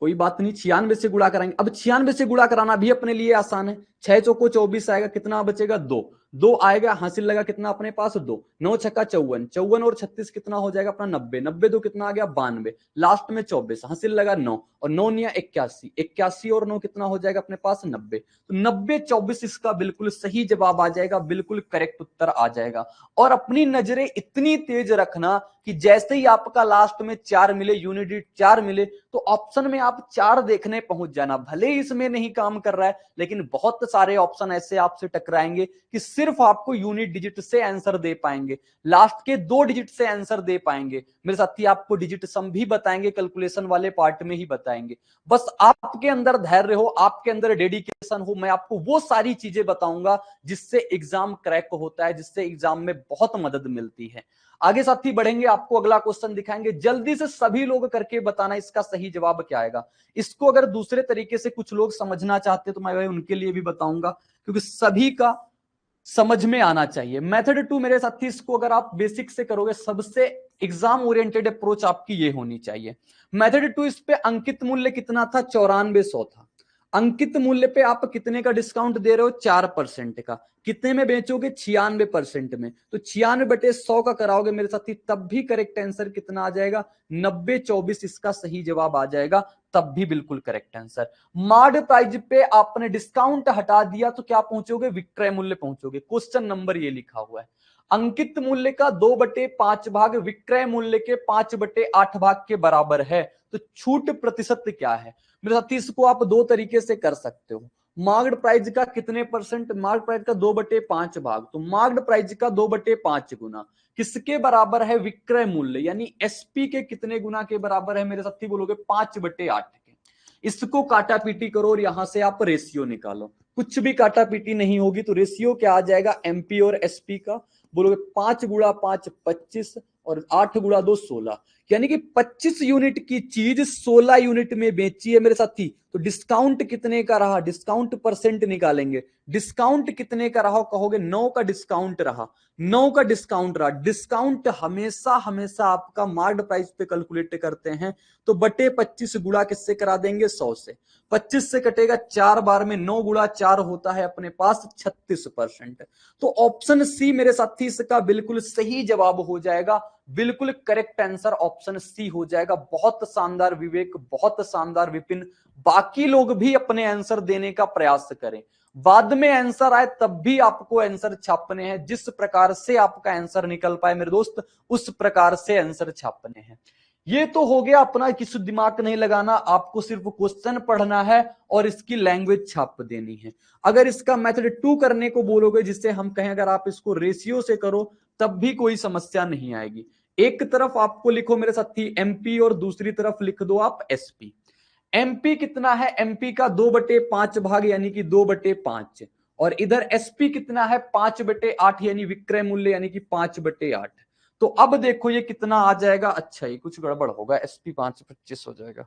कोई बात नहीं, 96 से गुणा कराएंगे। अब 96 से गुणा कराना भी अपने लिए आसान है। 6 चौको 24 आएगा, कितना बचेगा 2, 2 आएगा, हासिल लगा कितना अपने पास 2, 9 छक्का 54, 54 और 36 कितना हो जाएगा अपना 90, 90 दो कितना आ गया 92, लास्ट में 24 हासिल लगा 9 और 9 निया 81, 81 और 9 कितना हो जाएगा अपने पास 90। तो 90 24 इसका बिल्कुल सही जवाब आ जाएगा, बिल्कुल करेक्ट उत्तर आ जाएगा। और अपनी नजरें इतनी तेज रखना कि जैसे ही आपका लास्ट में 4 मिले, यूनिट 4 मिले, तो ऑप्शन में आप 4 देखने पहुंच जाना। भले ही इसमें नहीं काम कर रहा है लेकिन बहुत सारे ऑप्शन ऐसे आपसे टकराएंगे कि सिर्फ आपको यूनिट डिजिट से आंसर दे पाएंगे, लास्ट के 2 डिजिट से आंसर दे पाएंगे। मेरे साथी आपको डिजिट सम भी बताएंगे, कैलकुलेशन वाले पार्ट में ही बताएंगे। बस आपके अंदर धैर्य हो, आपके अंदर डेडिकेशन हो, मैं आपको वो सारी चीजें बताऊंगा जिससे एग्जाम क्रैक होता है, जिससे एग्जाम में बहुत मदद मिलती है। आगे साथी बढ़ेंगे, आपको अगला क्वेश्चन दिखाएंगे, जल्दी से सभी लोग करके बताना इसका सही जवाब क्या आएगा। इसको अगर दूसरे तरीके से कुछ लोग समझना चाहते हैं तो मैं भाई उनके लिए भी बताऊंगा, क्योंकि सभी का समझ में आना चाहिए। मेथड 2 मेरे साथी, इसको अगर आप बेसिक से करोगे, सबसे एग्जाम ओरिएंटेड अप्रोच आपकी ये होनी चाहिए। मेथड 2, इस पे अंकित मूल्य कितना था 9400 था। अंकित मूल्य पे आप कितने का डिस्काउंट दे रहे हो 4% का, कितने में बेचोगे 96% में, तो 96/100 का कराओगे मेरे साथी तब भी करेक्ट आंसर कितना आ जाएगा 90/24 इसका सही जवाब आ जाएगा, तब भी बिल्कुल करेक्ट आंसर। मार्ड प्राइस पे आपने डिस्काउंट हटा दिया तो क्या पहुंचोगे, विक्रय मूल्य पहुंचोगे। क्वेश्चन नंबर ये लिखा हुआ है, अंकित मूल्य का 2/5 भाग विक्रय मूल्य के 5/8 भाग के बराबर है, तो छूट प्रतिशत क्या है। मेरे साथी इसको आप 2 तरीके से कर सकते हो। मार्क्ड प्राइस का कितने परसेंट, मार्क्ड प्राइस का 2/5 भाग, तो मार्क्ड प्राइस का 2/5 गुना किसके बराबर है, विक्रय मूल्य यानी एसपी के कितने गुना के बराबर है मेरे साथी, बोलोगे 5/8 के। इसको काटा पीटी करो और यहां से आप रेशियो निकालो, कुछ भी काटा पीटी नहीं होगी तो रेशियो क्या आ जाएगा एमपी और एसपी का, बोलोगे 5 गुणा 5 25 और 8 गुणा 2 16, यानी कि 25 यूनिट की चीज 16 यूनिट में बेची है मेरे साथी। तो डिस्काउंट कितने का रहा, डिस्काउंट परसेंट निकालेंगे, डिस्काउंट कितने का रहा, कहोगे 9 का डिस्काउंट रहा, 9 का डिस्काउंट रहा। डिस्काउंट हमेशा हमेशा आपका मार्क्ड प्राइस पे कैलकुलेट करते हैं, तो बटे 25 गुणा किससे करा देंगे 100 से, 25 से कटेगा 4 बार में, 9 गुणा 4 होता है अपने पास 36%। तो ऑप्शन सी मेरे साथी इसका बिल्कुल सही जवाब हो जाएगा, बिल्कुल करेक्ट आंसर ऑप्शन सी हो जाएगा। बहुत शानदार विवेक, बहुत शानदार विपिन। बाकी लोग भी अपने आंसर देने का प्रयास करें, बाद में आंसर आए तब भी आपको आंसर छापने हैं, जिस प्रकार से आपका आंसर निकल पाए मेरे दोस्त उस प्रकार से आंसर छापने हैं। ये तो हो गया अपना, किसी दिमाग नहीं लगाना, आपको सिर्फ क्वेश्चन पढ़ना है और इसकी लैंग्वेज छाप देनी है। अगर इसका मेथड 2 करने को बोलोगे, जिससे हम कहें अगर आप इसको रेशियो से करो तब भी कोई समस्या नहीं आएगी। एक तरफ आपको लिखो मेरे साथी एमपी और दूसरी तरफ लिख दो आप एसपी। एमपी कितना है, एमपी का 2/5 भाग यानी कि 2/5, और इधर एसपी कितना है 5/8 यानी विक्रय मूल्य यानी कि 5/8। तो अब देखो ये कितना आ जाएगा, अच्छा ये कुछ गड़बड़ होगा, एसपी 5/25 हो जाएगा।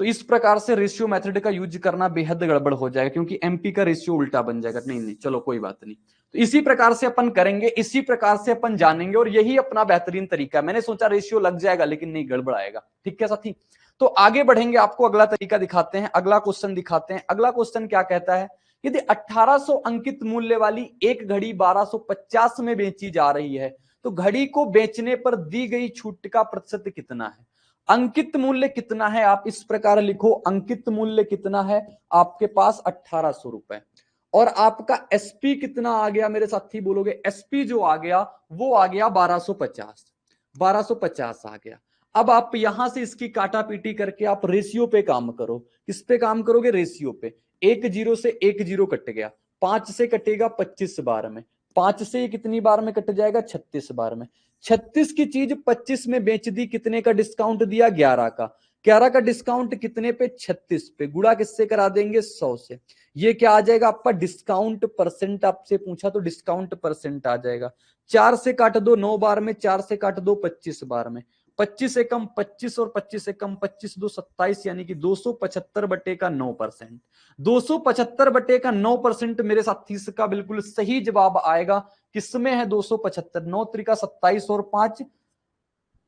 तो इस प्रकार से रेशियो मेथड का यूज करना बेहद गड़बड़ हो जाएगा, क्योंकि एमपी का रेशियो उल्टा बन जाएगा। नहीं नहीं, चलो कोई बात नहीं। तो इसी प्रकार से अपन करेंगे, इसी प्रकार से अपन जानेंगे, और यही अपना बेहतरीन तरीका है। मैंने सोचा रेशियो लग जाएगा, लेकिन नहीं, गड़बड़ आएगा। ठीक है साथी, तो आगे बढ़ेंगे, आपको अगला तरीका दिखाते हैं, अगला क्वेश्चन दिखाते हैं। अगला क्वेश्चन क्या कहता है, यदि 1800 अंकित मूल्य वाली एक घड़ी 1250 में बेची जा रही है, तो घड़ी को बेचने पर दी गई छूट का प्रतिशत कितना है। अंकित मूल्य कितना है, आप इस प्रकार लिखो, अंकित मूल्य कितना है आपके पास 1800 रुपए, और आपका एसपी कितना आ गया मेरे साथी, बोलोगे एसपी जो आ गया वो आ गया 1250, 1250 आ गया। अब आप यहां से इसकी काटा पीटी करके आप रेशियो पे काम करो। किस पे काम करोगे, रेशियो पे। एक जीरो से एक जीरो कट गया, 5 से कटेगा 25 बार में, 5 से कितनी बार में कट जाएगा, 36 बार में। 36 की चीज 25 में बेच दी, कितने का डिस्काउंट दिया, 11 का। 11 का डिस्काउंट कितने पे, 36 पे। गुणा किससे करा देंगे, 100 से। ये क्या आ जाएगा आपका डिस्काउंट परसेंट, आपसे पूछा तो डिस्काउंट परसेंट आ जाएगा। 4 से काट दो 9 बार में, 4 से काट दो 25 बार में। 25 से कम 25 और 25 से कम 25, 2 27, यानी कि 275 बटे का 9%। 275 बटे का 9% मेरे साथी, इसका बिल्कुल सही जवाब आएगा। किसमें है 275, 9 त्रिका 27 और 5,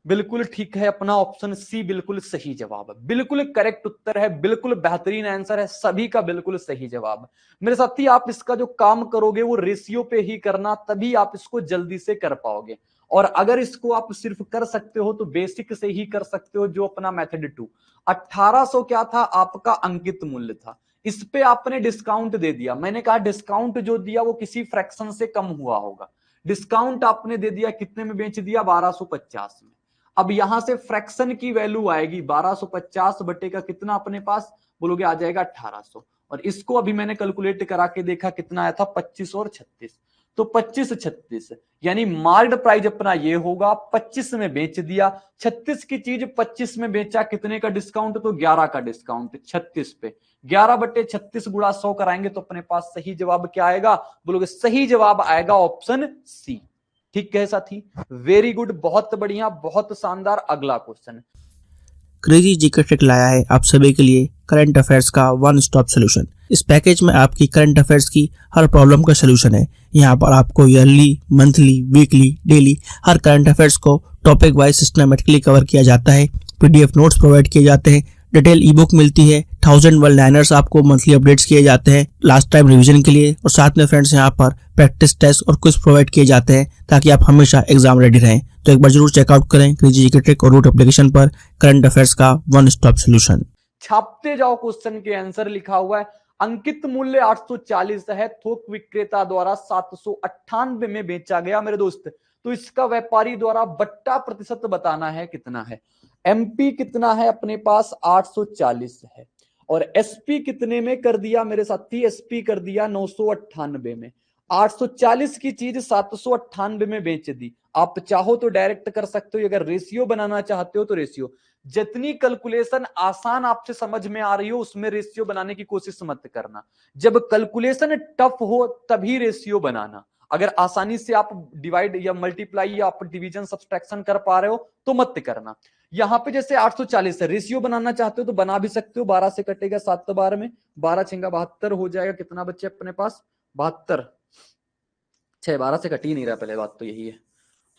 बिल्कुल ठीक है अपना ऑप्शन सी, बिल्कुल सही जवाब है, बिल्कुल करेक्ट उत्तर है, बिल्कुल बेहतरीन आंसर है, सभी का बिल्कुल सही जवाब। मेरे साथी आप इसका जो काम करोगे वो रेशियो पे ही करना, तभी आप इसको जल्दी से कर पाओगे। और अगर इसको आप सिर्फ कर सकते हो तो बेसिक से ही कर सकते हो, जो अपना मेथड 2। 1800 क्या था आपका अंकित मूल्य था, इस पे आपने डिस्काउंट दे दिया। मैंने कहा डिस्काउंट जो दिया वो किसी फ्रैक्शन से कम हुआ होगा। डिस्काउंट आपने दे दिया, कितने में बेच दिया, 1250 में। अब यहां से फ्रैक्शन की वैल्यू आएगी 1250 बटे का कितना अपने पास, बोलोगे आ जाएगा 1800। और इसको अभी मैंने कैलकुलेट करा के देखा, कितना आया था, 25 और 36। तो 25 36, यानी मार्क्ड प्राइस अपना ये होगा, 25 में बेच दिया। 36 की चीज 25 में बेचा, कितने का डिस्काउंट, तो 11 का डिस्काउंट 36 पे। 11 बटे 36 गुणा 100 कराएंगे तो अपने पास सही जवाब क्या आएगा, बोलोगे सही जवाब आएगा ऑप्शन सी। ठीक है साथी, वेरी गुड, बहुत बढ़िया, बहुत शानदार। अगला क्वेश्चन, क्रेजी जीके ट्रिक लाया है आप सभी के लिए करंट अफेयर्स का वन स्टॉप सोल्यूशन। इस पैकेज में आपकी करंट अफेयर्स की हर प्रॉब्लम का सोल्यूशन है। यहाँ पर आपको ईयरली, मंथली, वीकली, डेली हर करंट अफेयर्स को टॉपिक वाइज सिस्टमेटिकली कवर किया जाता है। पीडीएफ नोट्स प्रोवाइड किए जाते हैं, डिटेल ई बुक मिलती है, 1000 वर्ड लाइनर्स आपको मंथली अपडेट्स किए जाते हैं लास्ट टाइम रिवीजन के लिए, और साथ में फ्रेंड्स यहाँ पर प्रैक्टिस टेस्ट और क्विज प्रोवाइड किए जाते हैं ताकि आप हमेशा एग्जाम रेडी रहें। तो एक बार जरूर चेकआउट करें क्रेजी जीके ट्रिक और रूट एप्लीकेशन पर करंट अफेयर्स का वन स्टॉप सोल्यूशन। छापते जाओ, क्वेश्चन के आंसर लिखा हुआ है, अंकित मूल्य 840 है, थोक विक्रेता द्वारा 798 में बेचा गया मेरे दोस्त। तो इसका व्यापारी द्वारा बट्टा प्रतिशत बताना है कितना है। एमपी कितना है अपने पास, 840 है, और एसपी कितने में कर दिया मेरे साथी, एसपी कर दिया 998 में। 840 की चीज 798 में बेच दी। आप चाहो तो डायरेक्ट कर सकते हो, अगर रेशियो बनाना चाहते हो तो रेशियो। जितनी कैलकुलेशन आसान आपसे समझ में आ रही हो उसमें रेशियो बनाने की कोशिश मत करना। जब कैलकुलेशन टफ हो तभी रेशियो बनाना। अगर आसानी से आप डिवाइड या मल्टीप्लाई या आप डिवीजन सब्सट्रैक्शन कर पा रहे हो तो मत करना। यहां पे जैसे 840 है, रेशियो बनाना चाहते हो तो बना भी सकते हो। 12 से कटेगा 7 बार में, 12 छेंगा 72 हो जाएगा। कितना बच्चे अपने पास, 72। 12 से कट ही नहीं रहा, पहले बात तो यही है।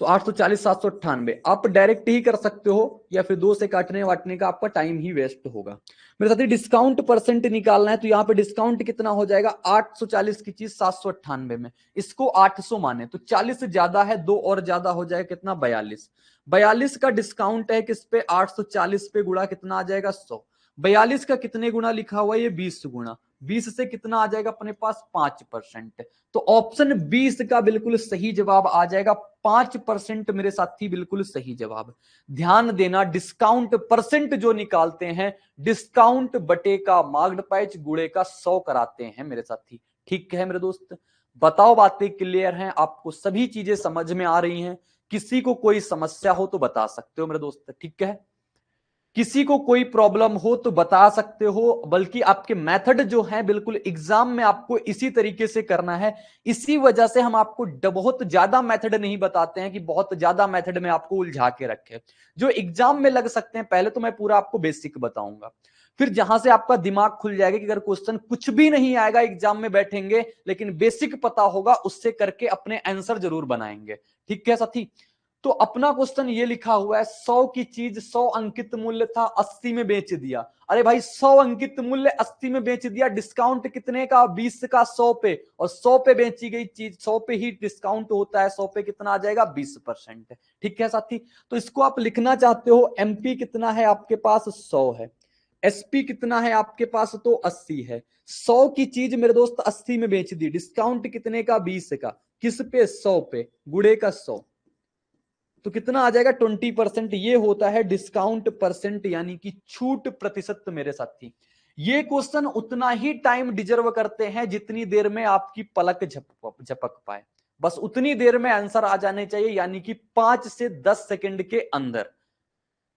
तो 840 798 आप डायरेक्ट ही कर सकते हो, या फिर 2 से काटने वाटने का आपका टाइम ही वेस्ट होगा। मेरे साथ ही डिस्काउंट परसेंट निकालना है, तो यहाँ पे डिस्काउंट कितना हो जाएगा, 840 की चीज 798 में, इसको 800 माने तो 40 ज्यादा है, 2 और ज्यादा हो जाएगा, कितना 42। 42 का डिस्काउंट है किस पे, 840 पे, गुणा कितना आ जाएगा 100। 42 का कितने गुना लिखा हुआ है, ये 20 गुना। 20 से कितना आ जाएगा अपने पास, 5%। तो ऑप्शन 20 का बिल्कुल सही जवाब आ जाएगा, 5% मेरे साथी, बिल्कुल सही जवाब। ध्यान देना, डिस्काउंट परसेंट जो निकालते हैं, डिस्काउंट बटे का मार्क्ड प्राइस गुणे का 100 कराते हैं मेरे साथी। ठीक है मेरे दोस्त, बताओ बातें क्लियर हैं, आपको सभी चीजें समझ में आ रही हैं। किसी को कोई समस्या हो तो बता सकते हो मेरे दोस्त, ठीक है। किसी को कोई प्रॉब्लम हो तो बता सकते हो, बल्कि आपके मेथड जो है बिल्कुल एग्जाम में आपको इसी तरीके से करना है। इसी वजह से हम आपको बहुत ज्यादा मेथड नहीं बताते हैं कि बहुत ज्यादा मेथड में आपको उलझा के रखे जो एग्जाम में लग सकते हैं। पहले तो मैं पूरा आपको बेसिक बताऊंगा, फिर जहां से आपका दिमाग खुल जाएगा कि अगर क्वेश्चन कुछ भी नहीं आएगा एग्जाम में बैठेंगे लेकिन बेसिक पता होगा उससे करके अपने आंसर जरूर बनाएंगे। ठीक है साथी। तो अपना क्वेश्चन ये लिखा हुआ है 100 की चीज 100 अंकित मूल्य था 80 में बेच दिया। अरे भाई 100 अंकित मूल्य 80 में बेच दिया, डिस्काउंट कितने का 20 का 100 पे, और 100 पे बेची गई चीज 100 पे ही डिस्काउंट होता है, 100 पे कितना आ जाएगा 20%। ठीक है साथी। तो इसको आप लिखना चाहते हो एमपी कितना है आपके पास 100 है, एसपी कितना है आपके पास तो 80 है। 100 की चीज मेरे दोस्त 80 में बेच दी, डिस्काउंट कितने का 20 का, किस पे 100 पे, गुड़े का 100, तो कितना आ जाएगा 20%। ये होता है डिस्काउंट परसेंट यानी कि छूट प्रतिशत मेरे साथी। ये क्वेश्चन उतना ही टाइम डिजर्व करते हैं जितनी देर में आपकी पलक झपक पाए, बस उतनी देर में आंसर आ जाने चाहिए, यानी कि 5 से 10 सेकंड के अंदर।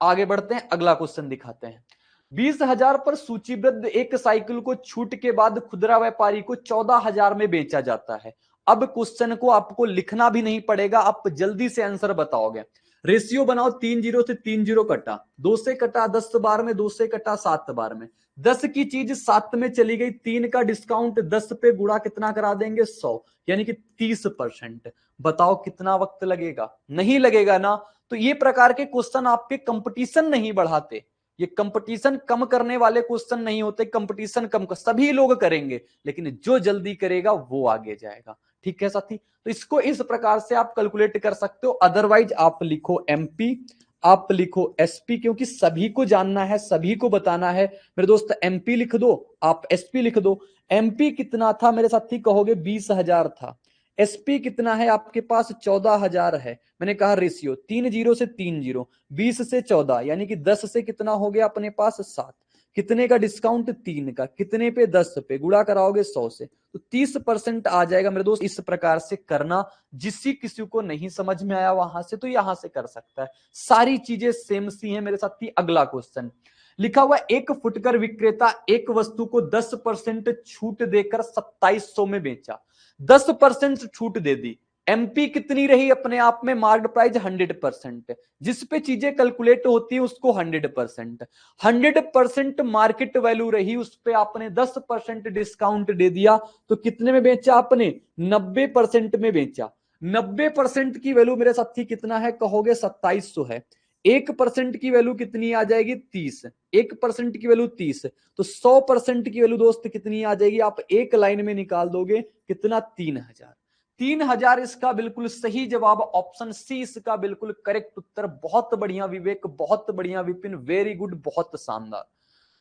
आगे बढ़ते हैं, अगला क्वेश्चन दिखाते हैं। 20,000 पर सूचीबद्ध एक साइकिल को छूट के बाद खुदरा व्यापारी को 14,000 में बेचा जाता है। अब क्वेश्चन को आपको लिखना भी नहीं पड़ेगा, आप जल्दी से आंसर बताओगे। रेशियो बनाओ, 3 जीरो से 3 जीरो कटा, 2 से कटा 10 बार में, 2 से कटा 7 बार में, 10 की चीज 7 में चली गई, 3 का डिस्काउंट 10 पे गुणा कितना करा देंगे 100, यानी कि 30%। बताओ कितना वक्त लगेगा, नहीं लगेगा ना। तो ये प्रकार के क्वेश्चन आपके कंपटीशन नहीं बढ़ाते, ये कंपटीशन कम करने वाले क्वेश्चन नहीं होते, कंपटीशन कम कर सभी लोग करेंगे लेकिन जो जल्दी करेगा वो आगे जाएगा। ठीक है साथी। तो इसको इस प्रकार से आप कैलकुलेट कर सकते हो। अदरवाइज आप लिखो एमपी, आप लिखो एसपी, क्योंकि सभी को जानना है, सभी को बताना है मेरे दोस्त। एमपी लिख दो, आप एसपी लिख दो। एमपी कितना था मेरे साथी कहोगे 20,000 था, एसपी कितना है आपके पास 14,000 है। मैंने कहा रेशियो 3 जीरो से 3 जीरो, 20 से 14 यानी कि 10 से कितना हो गया अपने पास 7, कितने का डिस्काउंट 3 का, कितने पे 10 पे, गुणा कराओगे 100 से, तो 30% आ जाएगा मेरे दोस्त। इस प्रकार से करना, जिसी किसी को नहीं समझ में आया वहां से तो यहां से कर सकता है, सारी चीजें सेम सी हैं मेरे साथी। अगला क्वेश्चन लिखा हुआ, एक फुटकर विक्रेता एक वस्तु को 10% छूट देकर 2700 में बेचा, 10% छूट दे दी। एमपी कितनी रही अपने आप में, मार्क्ड प्राइस 100%, जिस पे चीजें कैलकुलेट होती है उसको 100%, 100% मार्केट वैल्यू रही, उस पे आपने 10% डिस्काउंट दे दिया, तो कितने में बेचा आपने 90% में बेचा। 90% की वैल्यू मेरे साथी कितना है कहोगे 2700 है। 1% की वैल्यू कितनी आ जाएगी 30, 1% की वैल्यू 30, तो 100% की वैल्यू दोस्त कितनी आ जाएगी, आप एक लाइन में निकाल दोगे कितना 3,000। 3,000 इसका बिल्कुल सही जवाब, ऑप्शन सी इसका बिल्कुल करेक्ट उत्तर। बहुत बढ़िया विवेक, बहुत बढ़िया विपिन, वेरी गुड, बहुत शानदार,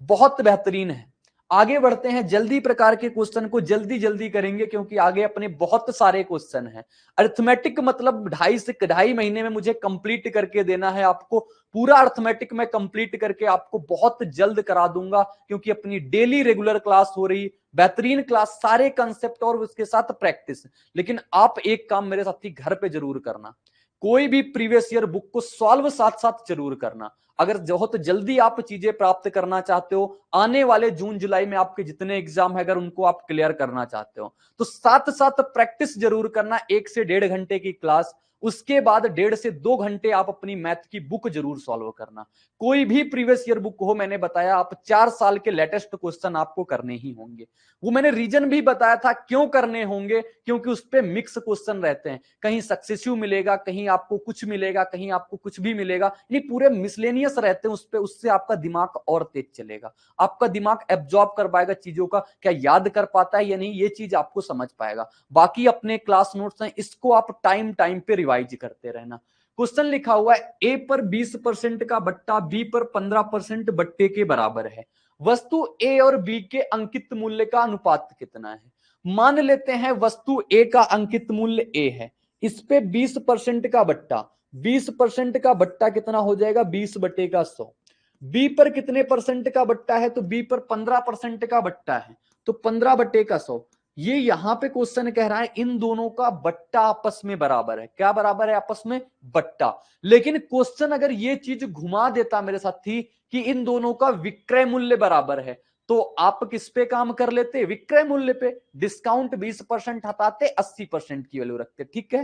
बहुत बेहतरीन है। आगे बढ़ते हैं, जल्दी प्रकार के क्वेश्चन को जल्दी जल्दी करेंगे क्योंकि आगे अपने बहुत सारे क्वेश्चन हैं। अर्थमेटिक मतलब 2.5 महीने में मुझे कंप्लीट करके देना है आपको, पूरा अर्थमेटिक में कंप्लीट करके आपको बहुत जल्द करा दूंगा, क्योंकि अपनी डेली रेगुलर क्लास हो रही, बेहतरीन क्लास, सारे कंसेप्ट और उसके साथ प्रैक्टिस। लेकिन आप एक काम मेरे साथी घर पे जरूर करना, कोई भी प्रीवियस ईयर बुक को सॉल्व साथ साथ जरूर करना। अगर बहुत जल्दी आप चीजें प्राप्त करना चाहते हो, आने वाले जून जुलाई में आपके जितने एग्जाम है अगर उनको आप क्लियर करना चाहते हो, तो साथ साथ प्रैक्टिस जरूर करना, 1 से 1.5 घंटे की क्लास, उसके बाद 1.5 से 2 घंटे आप अपनी मैथ की बुक जरूर सॉल्व करना। कोई भी प्रीवियस ईयर बुक हो, मैंने बताया आप 4 साल के लेटेस्ट क्वेश्चन आपको करने ही होंगे। वो मैंने रीजन भी बताया था क्यों करने होंगे, क्योंकि उस पे मिक्स क्वेश्चन रहते हैं, कहीं सक्सेसिव मिलेगा, कहीं आपको कुछ मिलेगा, कहीं आपको कुछ भी मिलेगा, यानी पूरे मिसलेनियस रहते हैं उस पे, उससे आपका दिमाग और तेज चलेगा, आपका दिमाग एब्जॉर्ब कर पाएगा चीजों का, क्या याद कर पाता है या नहीं ये चीज आपको समझ पाएगा। बाकी अपने क्लास नोट्स हैं, इसको आप टाइम टाइम पे रिवाइज करते रहना। क्वेश्चन लिखा हुआ है, ए पर 20% का बट्टा बी पर 15% बट्टे के बराबर है, वस्तु ए और बी के अंकित मूल्य का अनुपात कितना है। मान लेते हैं वस्तु ए का अंकित मूल्य ए है, इस पे 20% का बट्टा, 20% का बट्टा कितना हो जाएगा 20 बटे का 100। बी पर कितने परसेंट का बट्टा है, तो बी पर 15% का बट्टा है, तो 15 बटे का 100। ये यहां पे क्वेश्चन कह रहा है इन दोनों का बट्टा आपस में बराबर है, क्या बराबर है आपस में, बट्टा। लेकिन क्वेश्चन अगर ये चीज घुमा देता मेरे साथी कि इन दोनों का विक्रय मूल्य बराबर है, तो आप किस पे काम कर लेते, विक्रय मूल्य पे, डिस्काउंट 20% हटाते, 80% की वैल्यू रखते। ठीक है,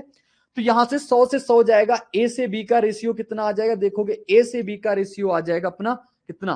तो यहां से 100 से 100 जाएगा, ए से बी का रेशियो कितना आ जाएगा, देखोगे ए से बी का रेशियो आ जाएगा अपना कितना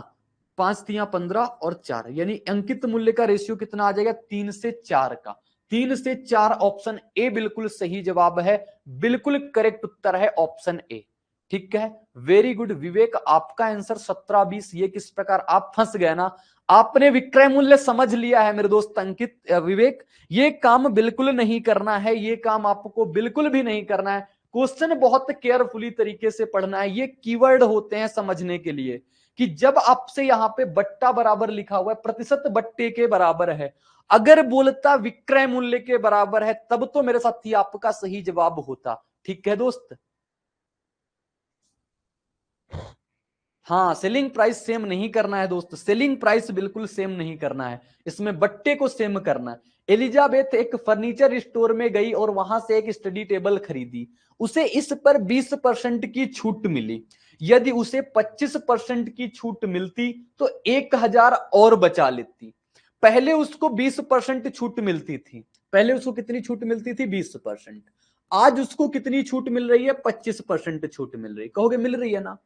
5 तिया 15 और 4, यानी अंकित मूल्य का रेशियो कितना आ जाएगा 3 से 4 का। 3 से 4 ऑप्शन ए बिल्कुल सही जवाब है, बिल्कुल करेक्ट उत्तर है ऑप्शन ए। ठीक है, वेरी गुड विवेक, आपका आंसर 17-20। ये किस प्रकार आप फंस गए ना, आपने विक्रय मूल्य समझ लिया है मेरे दोस्त अंकित विवेक। ये काम बिल्कुल नहीं करना है, ये काम आपको बिल्कुल भी नहीं करना है। क्वेश्चन बहुत केयरफुली तरीके से पढ़ना है। ये कीवर्ड होते हैं समझने के लिए कि जब आपसे यहां पे बट्टा बराबर लिखा हुआ है, प्रतिशत बट्टे के बराबर है, अगर बोलता विक्रय मूल्य के बराबर है, तब तो मेरे साथी आपका सही जवाब होता। ठीक है दोस्त, हाँ सेलिंग प्राइस सेम नहीं करना है दोस्त, सेलिंग प्राइस बिल्कुल सेम नहीं करना है, इसमें बट्टे को सेम करना है। एलिजाबेथ एक फर्नीचर स्टोर में गई और वहां से एक स्टडी टेबल खरीदी, उसे इस पर 20% की छूट मिली। यदि उसे 25% की छूट मिलती तो 1000 और बचा लेती। पहले उसको 20% छूट मिलती थी, पहले उसको कितनी छूट मिलती थी 20%, आज उसको कितनी छूट मिल रही है 25% छूट मिल रही, कहोगे मिल रही है ना।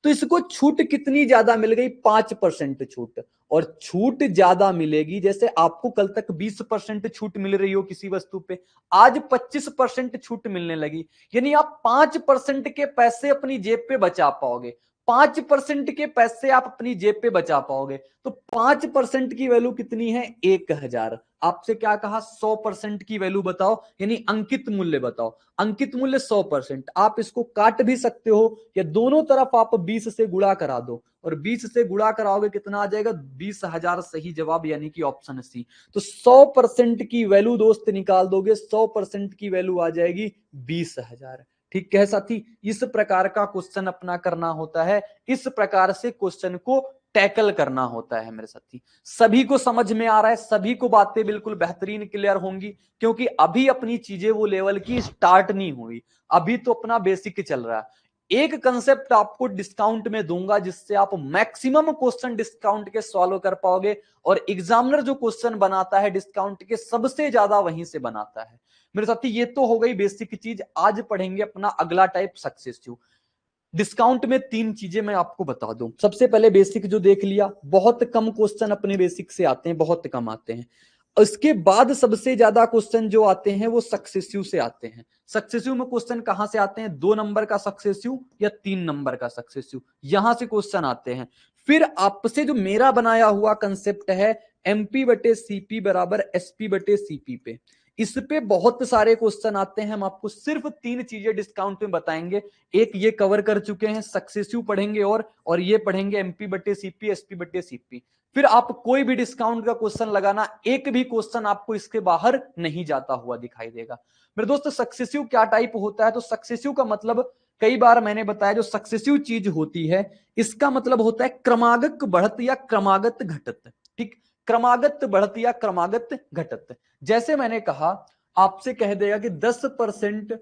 तो इसको छूट कितनी ज्यादा मिल गई 5% छूट, और छूट ज्यादा मिलेगी, जैसे आपको कल तक 20% छूट मिल रही हो किसी वस्तु पे, आज 25% छूट मिलने लगी, यानी आप 5% के पैसे अपनी जेब पे बचा पाओगे। 5% के पैसे आप अपनी जेब पे बचा पाओगे, तो 5% की वैल्यू कितनी है 1000। आपसे क्या कहा 100% की वैल्यू बताओ, यानी अंकित मूल्य बताओ। अंकित मूल्य 100%, आप इसको काट भी सकते हो या दोनों तरफ आप 20 से गुणा करा दो, और 20 से गुणा कराओगे कितना आ जाएगा 20,000 सही जवाब, यानी कि ऑप्शन सी। तो 100% की वैल्यू दोस्त निकाल दोगे, 100% की वैल्यू आ जाएगी 20,000। ठीक है साथी, इस प्रकार का क्वेश्चन अपना करना होता है, इस प्रकार से क्वेश्चन को टैकल करना होता है मेरे साथी। सभी को समझ में आ रहा है, सभी को बातें बिल्कुल बेहतरीन क्लियर होंगी, क्योंकि अभी अपनी चीजें वो लेवल की स्टार्ट नहीं हुई, अभी तो अपना बेसिक चल रहा है। एक कंसेप्ट आपको डिस्काउंट में दूंगा जिससे आप मैक्सिमम क्वेश्चन डिस्काउंट के सॉल्व कर पाओगे, और एग्जामिनर जो क्वेश्चन बनाता है डिस्काउंट के सबसे ज्यादा वहीं से बनाता है मेरे साथी। ये तो हो गई बेसिक चीज। आज पढ़ेंगे अपना अगला टाइप सक्सेसिव। डिस्काउंट में 3 चीजें मैं आपको बता दूं। सबसे पहले बेसिक जो देख लिया, बहुत कम क्वेश्चन अपने बेसिक से आते हैं, बहुत कम आते हैं। उसके बाद सबसे ज्यादा क्वेश्चन जो आते हैं वो सक्सेसिव से आते हैं। सक्सेसिव में क्वेश्चन कहां से आते हैं, 2 नंबर का सक्सेसिव या 3 नंबर का सक्सेसिव, यहां से क्वेश्चन आते हैं। फिर आपसे जो मेरा बनाया हुआ कंसेप्ट है एमपी बटे सीपी बराबर एसपी बटे सीपी पे, इस पे बहुत सारे क्वेश्चन आते हैं। हम आपको सिर्फ 3 चीजें डिस्काउंट में बताएंगे। एक ये कवर कर चुके हैं, सक्सेसिव पढ़ेंगे, और ये पढ़ेंगे एमपी बटे सीपी एसपी बटे सीपी। फिर आप कोई भी डिस्काउंट का क्वेश्चन लगाना, एक भी क्वेश्चन आपको इसके बाहर नहीं जाता हुआ दिखाई देगा। मेरे दोस्त सक्सेसिव क्या टाइप होता है, तो सक्सेसिव का मतलब कई बार मैंने बताया, जो सक्सेसिव चीज होती है इसका मतलब होता है क्रमागत बढ़त या क्रमागत घटत। ठीक, क्रमागत बढ़त या क्रमागत घटत। जैसे मैंने कहा, आपसे कह देगा कि 10%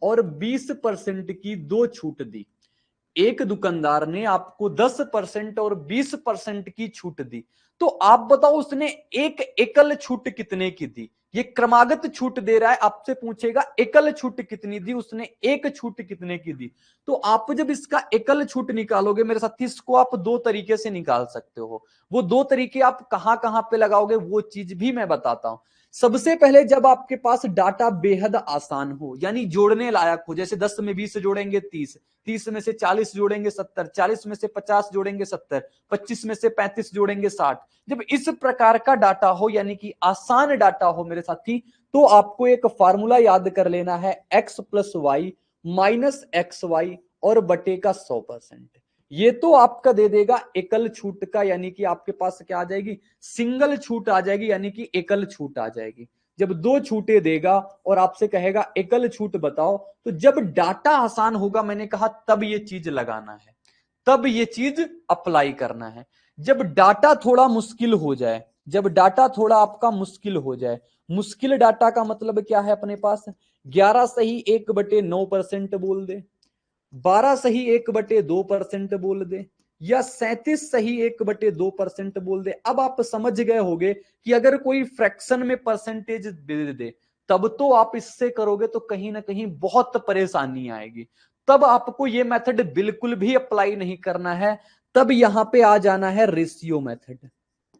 और 20% की 2 छूट दी। एक दुकानदार ने आपको 10% और 20% की छूट दी, तो आप बताओ उसने एक एकल छूट कितने की दी। ये क्रमागत छूट दे रहा है, आपसे पूछेगा एकल छूट कितनी दी, उसने एक छूट कितने की दी। तो आप जब इसका एकल छूट निकालोगे मेरे साथ, इसको आप 2 तरीके से निकाल सकते हो। वो 2 तरीके आप कहां कहां पे लगाओगे वो चीज भी मैं बताता हूं। सबसे पहले जब आपके पास डाटा बेहद आसान हो, यानी जोड़ने लायक हो, जैसे 10 में 20 जोड़ेंगे 30, 30 में से 40 जोड़ेंगे 70, 40 में से 50 जोड़ेंगे 70, 25 में से 35 जोड़ेंगे 60। जब इस प्रकार का डाटा हो, यानी कि आसान डाटा हो मेरे साथी, तो आपको एक फार्मूला याद कर लेना है, x plus Y minus X Y और बटे का 100%। ये तो आपका दे देगा एकल छूट का, यानी कि आपके पास क्या आ जाएगी सिंगल छूट आ जाएगी, यानी कि एकल छूट आ जाएगी। जब 2 छूटे देगा और आपसे कहेगा एकल छूट बताओ, तो जब डाटा आसान होगा मैंने कहा तब ये चीज लगाना है, तब ये चीज अप्लाई करना है। जब डाटा थोड़ा मुश्किल हो जाए, जब डाटा थोड़ा आपका मुश्किल हो जाए, मुश्किल डाटा का मतलब क्या है, अपने पास 11 सही 1/9% बोल दे, 12 सही 1/2% बोल दे, या 37 सही 1/2% बोल दे। अब आप समझ गए होंगे कि अगर कोई फ्रैक्शन में परसेंटेज दे दे, तब तो आप इससे करोगे तो कहीं ना कहीं बहुत परेशानी आएगी। तब आपको ये मेथड बिल्कुल भी अप्लाई नहीं करना है, तब यहां पे आ जाना है रेशियो मेथड।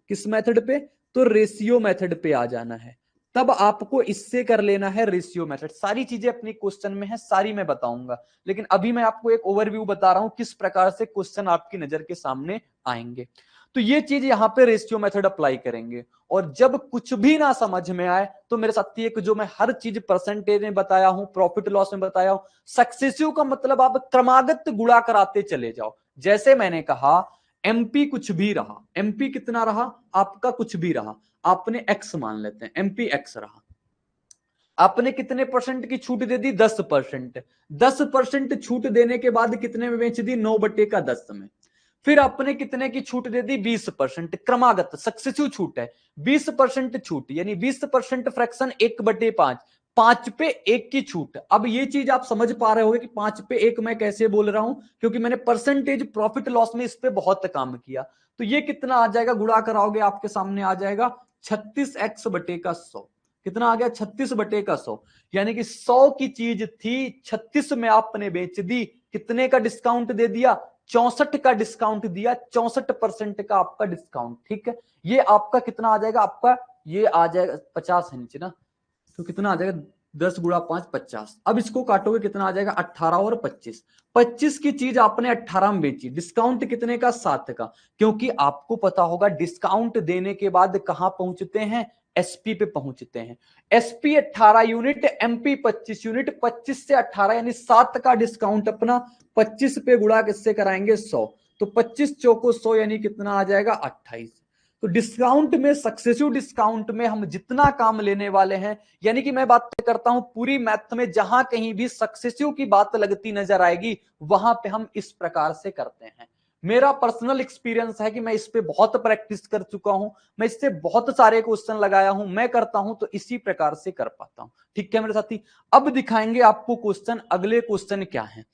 किस मेथड पे? तो रेशियो मेथड पे आ जाना है। तब आपको इससे कर लेना है रेशियो मेथड। सारी चीजें अपनी क्वेश्चन में है, सारी मैं बताऊंगा, लेकिन अभी मैं आपको एक ओवरव्यू बता रहा हूं किस प्रकार से क्वेश्चन आपकी नजर के सामने आएंगे। तो ये चीज यहां पे रेशियो मेथड अप्लाई करेंगे। और जब कुछ भी ना समझ में आए तो मेरे साथ एक जो मैं हर चीज परसेंटेज में बताया हूं, प्रॉफिट लॉस में बताया हूं, सक्सेसिव का मतलब आप क्रमागत गुणा कराते चले जाओ। जैसे मैंने कहा एमपी कुछ भी रहा, एमपी कितना रहा आपका, कुछ भी रहा, आपने एक्स मान लेते हैं, एमपी एक्स रहा, आपने कितने परसेंट की छूट दे दी? 10%। 10% छूट देने के बाद कितने में बेच दी? 9/10 में। फिर आपने कितने की छूट दे दी? 20%। क्रमागत सक्सेसिव छूट है, 20% छूट, यानी 20% फ्रैक्शन 1/5, 5/1 की छूट। अब ये चीज आप समझ पा रहे होगे कि 5/1 मैं कैसे बोल रहा हूं, क्योंकि मैंने परसेंटेज प्रॉफिट लॉस में इस पे बहुत काम किया। तो ये कितना आ जाएगा? गुणा कराओगे आपके सामने आ जाएगा 36x/100। कितना आ गया? 36/100। यानी कि 100 की चीज थी, 36 में आपने बेच दी। कितने का डिस्काउंट दे दिया? 64 का डिस्काउंट दिया, 64% का आपका डिस्काउंट। ठीक है, ये आपका कितना आ जाएगा? आपका ये आ जाएगा 50 है नीचे ना, तो कितना आ जाएगा? 10 गुणा 5 50। अब इसको काटोगे कितना आ जाएगा? 18 और 25। 25 की चीज आपने 18 में बेची, डिस्काउंट कितने का? 7 का। क्योंकि आपको पता होगा डिस्काउंट देने के बाद कहां पहुंचते हैं? एसपी पे पहुंचते हैं। एसपी 18 यूनिट, एमपी 25 यूनिट, 25 से 18 यानी 7 का डिस्काउंट अपना 25 पे गुणा किससे कराएंगे? 100। तो 25 चौको 100 यानी कितना आ जाएगा? 28। तो डिस्काउंट में, सक्सेसिव डिस्काउंट में हम जितना काम लेने वाले हैं, यानी कि मैं बात करता हूं पूरी मैथ में जहां कहीं भी सक्सेसिव की बात लगती नजर आएगी वहां पे हम इस प्रकार से करते हैं। मेरा पर्सनल एक्सपीरियंस है कि मैं इस पे बहुत प्रैक्टिस कर चुका हूं, मैं इससे बहुत सारे क्वेश्चन लगाया हूं, मैं करता हूं तो इसी प्रकार से कर पाता हूं। ठीक है मेरे साथी, अब दिखाएंगे आपको क्वेश्चन। अगले क्वेश्चन क्या है?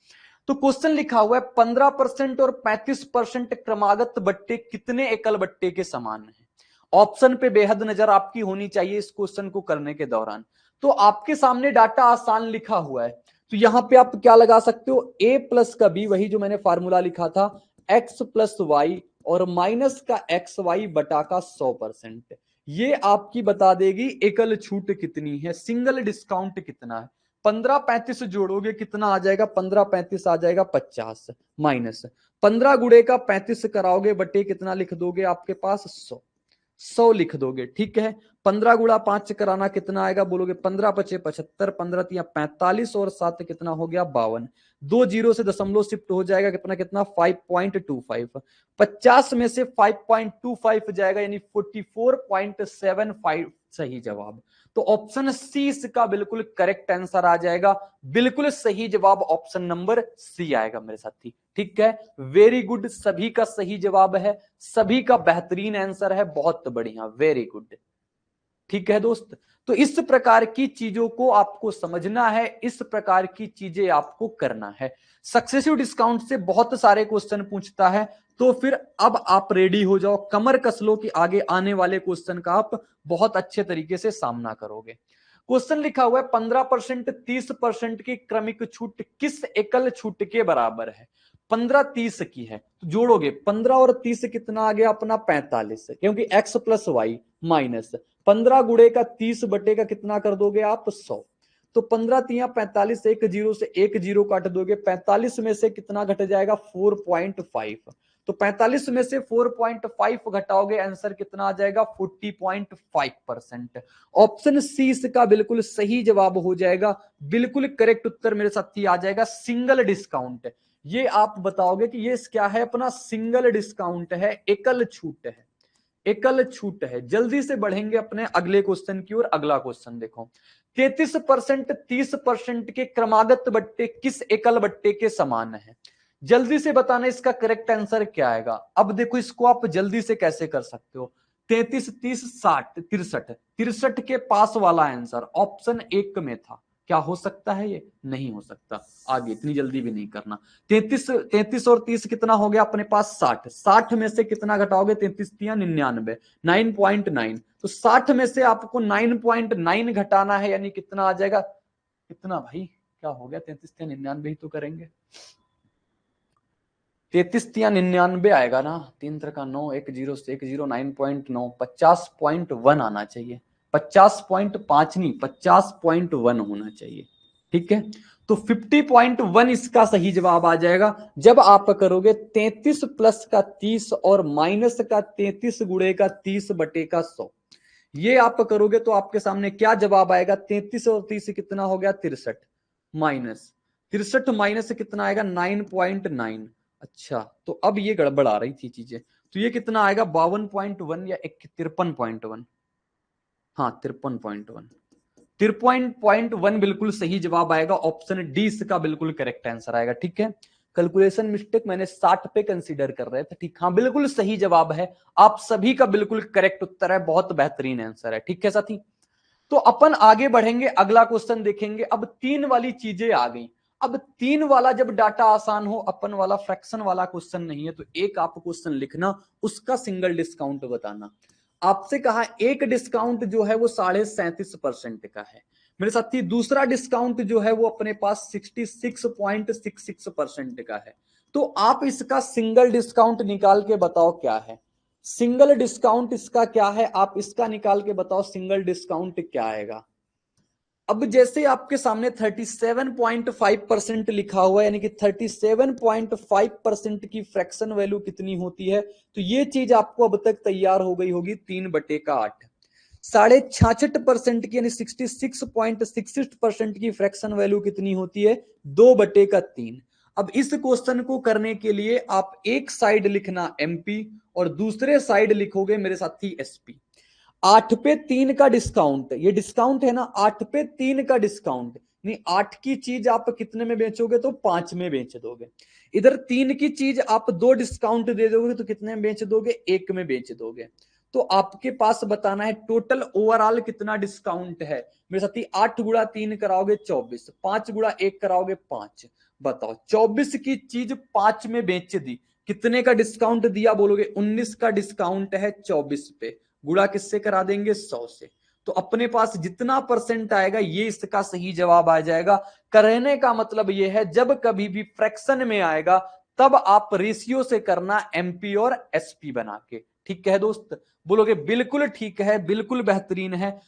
तो क्वेश्चन लिखा हुआ है 15% और 35% क्रमागत बट्टे कितने एकल बट्टे के समान है? ऑप्शन पे बेहद नजर आपकी होनी चाहिए इस क्वेश्चन को करने के दौरान। तो आपके सामने डाटा आसान लिखा हुआ है, तो यहां पे आप क्या लगा सकते हो? a प्लस का b, वही जो मैंने फार्मूला लिखा था, x प्लस वाई और माइनस का एक्स वाई बटा का 100%। ये आपकी बता देगी एकल छूट कितनी है, सिंगल डिस्काउंट कितना है। 15-35 जोड़ोगे कितना आ जाएगा? 15-35 आ जाएगा 50, माइनस 15 गुणे का 35 कराओगे बटे कितना लिख दोगे आपके पास? 100 लिख दोगे। ठीक है, 15 गुणा 5 कराना कितना आएगा? बोलोगे 15 पचे 75, 15 तिया 45 और 7 कितना हो गया? 52। 2 जीरो से दशमलव शिफ्ट हो जाएगा, कितना कितना? 5.25। 50 में से 5.25 जाएगा, यानी 44.75 सही जवाब। तो ऑप्शन सी इसका बिल्कुल करेक्ट आंसर आ जाएगा। बिल्कुल सही जवाब ऑप्शन नंबर सी आएगा मेरे साथी। ठीक है, वेरी गुड, सभी का सही जवाब है, सभी का बेहतरीन आंसर है, बहुत बढ़िया, वेरी गुड। ठीक है दोस्त, तो इस प्रकार की चीजों को आपको समझना है, इस प्रकार की चीजें आपको करना है। सक्सेसिव डिस्काउंट से बहुत सारे क्वेश्चन पूछता है, तो फिर अब आप रेडी हो जाओ, कमर कस लो कि आगे आने वाले क्वेश्चन का आप बहुत अच्छे तरीके से सामना करोगे। क्वेश्चन लिखा हुआ है 15% 30% की क्रमिक छूट किस एकल छूट के बराबर है? 15 30 की है, तो जोड़ोगे 15 और 30 कितना आ गया अपना? 45, क्योंकि x प्लस वाई माइनस 15 गुणे का 30 बटे का कितना कर दोगे आप? 100। तो 15 तिया 45, एक जीरो से एक जीरो काट दोगे, 45 में से कितना घट जाएगा? 4.5। तो 45 में से 4.5 घटाओगे, आंसर कितना आ जाएगा? 40.5%। ऑप्शन सी इसका बिल्कुल सही जवाब हो जाएगा। बिल्कुल करेक्ट उत्तर मेरे साथी आ जाएगा, सिंगल डिस्काउंट। ये आप बताओगे कि ये क्या है? अपना सिंगल डिस्काउंट है, एकल छूट है, एकल छूट है। जल्दी से बढ़ेंगे अपने अगले क्वेश्चन की ओर। अगला क्वेश्चन देखो, 33% 30% के क्रमागत बट्टे किस एकल बट्टे के समान है? जल्दी से बताना इसका करेक्ट आंसर क्या आएगा। अब देखो इसको आप जल्दी से कैसे कर सकते हो। 33 30 60 63, 63 के पास वाला आंसर ऑप्शन 1 में था, क्या हो सकता है? ये नहीं हो सकता। आगे इतनी जल्दी भी नहीं करना। 33 और 30 कितना हो गया अपने पास? 60। 60 में से कितना घटाओगे? 33 तिया 99, 9.9। तो 60 में से आपको 9.9 घटाना है, यानी कितना आ जाएगा? कितना भाई, क्या हो गया? 33 तिया 99 ही तो करेंगे। 33 या 99 आएगा ना, 3 3 का 9, 1 0 से 1 0, 9.9, 50.1 आना चाहिए, 50.5 नहीं 50.1 होना चाहिए, ठीक है। तो 50.1 इसका सही जवाब आ जाएगा जब आप करोगे 33 प्लस का 30 और माइनस का 33 गुणे का 30 बटे का 100, ये आप करोगे तो आपके सामने क्या जवाब आएगा, 33 और 30 कितना हो गया 63, माइनस 63 माइनस कितना आएगा 9.9। अच्छा, तो अब ये गड़बड़ आ रही थी चीजें, तो ये कितना आएगा 52.1 या 53.1, हाँ 53.1, 53.1 बिल्कुल सही जवाब आएगा, ऑप्शन डी इसका बिल्कुल करेक्ट आंसर आएगा, ठीक है। कैलकुलेशन मिस्टेक मैंने 60 पे कंसीडर कर रहे थे, ठीक, हाँ बिल्कुल सही जवाब है, आप सभी का बिल्कुल करेक्ट उत्तर है, बहुत बेहतरीन आंसर है, ठीक है साथी। तो अपन आगे बढ़ेंगे, अगला क्वेश्चन देखेंगे। अब 3 वाली चीजें आ गई। अब 3 वाला जब डाटा आसान हो, अपन वाला फ्रैक्शन वाला क्वेश्चन नहीं है, तो एक आप क्वेश्चन लिखना, उसका सिंगल डिस्काउंट बताना। आपसे कहा एक डिस्काउंट जो है वो 37.5% का है मेरे साथी, दूसरा डिस्काउंट जो है वो अपने पास 66.66% का है। तो आप इसका सिंगल डिस्काउंट निकाल के बताओ क्या है, सिंगल डिस्काउंट इसका क्या है, आप इसका निकाल के बताओ सिंगल डिस्काउंट क्या आएगा। अब जैसे आपके सामने 37.5% लिखा हुआ है, यानी कि 37.5% की फ्रैक्शन वैल्यू कितनी होती है, तो ये चीज आपको अब तक तैयार हो गई होगी 3/8। 66.5% की यानी 66.66% की फ्रैक्शन वैल्यू कितनी होती है, 2/3। अब इस क्वेश्चन को करने के लिए आप एक साइड लिखना एमपी और दूसरे साइड लिखोगे मेरे साथी एसपी। 8/3 का डिस्काउंट, ये डिस्काउंट है ना, 8/3 का डिस्काउंट, नहीं 8 की चीज आप कितने में बेचोगे, तो 5 में बेच दोगे। इधर 3 की चीज आप 2 डिस्काउंट दे दोगे तो कितने में बेच दोगे, 1 में बेच दोगे। तो आपके पास बताना है टोटल ओवरऑल कितना डिस्काउंट है मेरे साथी। 8 गुणा 3 कराओगे 24, 5 गुणा 1 कराओगे 5, बताओ 24 की चीज 5 में बेच दी, कितने का डिस्काउंट दिया बोलोगे, 19 का डिस्काउंट है 24 पे, गुणा किससे करा देंगे 100 से। तो अपने पास जितना परसेंट आएगा ये इसका सही जवाब आ जाएगा। करने का मतलब ये है जब कभी भी फ्रैक्शन में आएगा तब आप रेशियो से करना एमपी और एसपी बना के, ठीक है दोस्त, बोलोगे बिल्कुल ठीक है, बिल्कुल बेहतरीन है।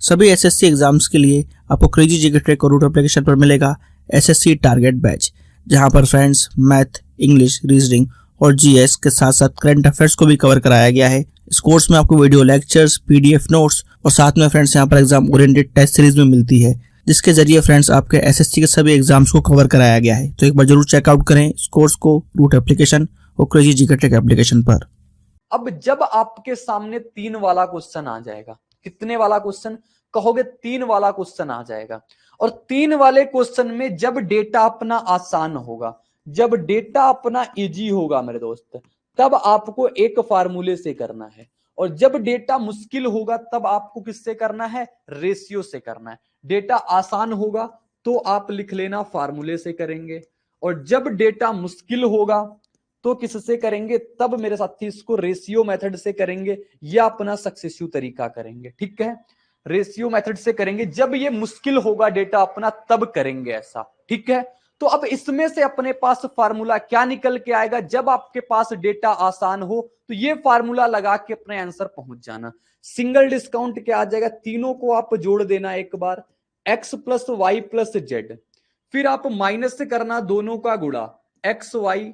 सभी एसएससी एग्जाम्स के लिए आपको क्रेजी जीके ट्रैक और रूट एप्लीकेशन पर मिलेगा एसएससी टारगेट बैच, जहां पर फ्रेंड्स मैथ, इंग्लिश, रीजनिंग और जीएस के साथ साथ करंट अफेयर्स को भी कवर कराया गया है। इस कोर्स में आपको वीडियो लेक्चर्स, पीडीएफ नोट्स और साथ में फ्रेंड्स यहाँ पर एग्जाम ओरिएंटेड टेस्ट सीरीज में मिलती है, जिसके जरिए फ्रेंड्स आपके एसएससी के सभी एग्जाम्स को कवर कराया गया है। तो एक बार जरूर चेकआउट करें इस कोर्स को रूट एप्लीकेशन और क्रेजी जीके ट्रैक एप्लीकेशन पर। अब जब आपके सामने 3 वाला क्वेश्चन आ जाएगा, कितने वाला क्वेश्चन कहोगे, 3 वाला क्वेश्चन आ जाएगा, और 3 वाले क्वेश्चन में जब डेटा अपना आसान होगा, जब डेटा अपना इजी होगा मेरे दोस्त, तब आपको एक फार्मूले से करना है, और जब डेटा मुश्किल होगा तब आपको किससे करना है, रेशियो से करना है। डेटा आसान होगा तो आप लिख लेना फार्मूले से करेंगे, और जब डेटा मुश्किल होगा तो किससे करेंगे, तब मेरे साथी इसको रेशियो मेथड से करेंगे या अपना सक्सेसिव तरीका करेंगे, ठीक है। रेशियो मेथड से करेंगे, जब ये मुश्किल होगा डेटा अपना तब करेंगे ऐसा, ठीक है। तो अब इसमें से अपने पास फार्मूला क्या निकल के आएगा, जब आपके पास डेटा आसान हो तो ये फार्मूला लगा के अपने आंसर पहुंच जाना। सिंगल डिस्काउंट क्या आ जाएगा, तीनों को आप जोड़ देना एक बार, x plus Y plus Z, फिर आप माइनस करना दोनों का गुणा, x Y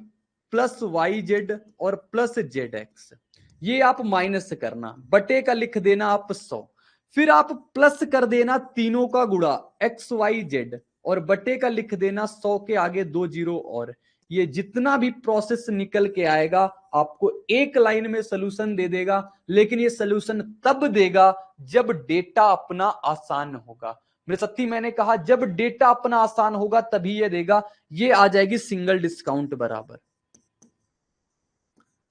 plus Y Z और प्लस जेड एक्स, ये आप माइनस करना, बटे का लिख देना आप 100, फिर आप प्लस कर देना तीनों का गुणा एक्स वाई जेड और बटे का लिख देना 100 के आगे 2 जीरो, और ये जितना भी प्रोसेस निकल के आएगा आपको एक लाइन में सोल्यूशन दे देगा, लेकिन ये सोल्यूशन तब देगा जब डेटा अपना आसान होगा मेरे साथी। मैंने कहा जब डेटा अपना आसान होगा तभी ये देगा, ये आ जाएगी सिंगल डिस्काउंट बराबर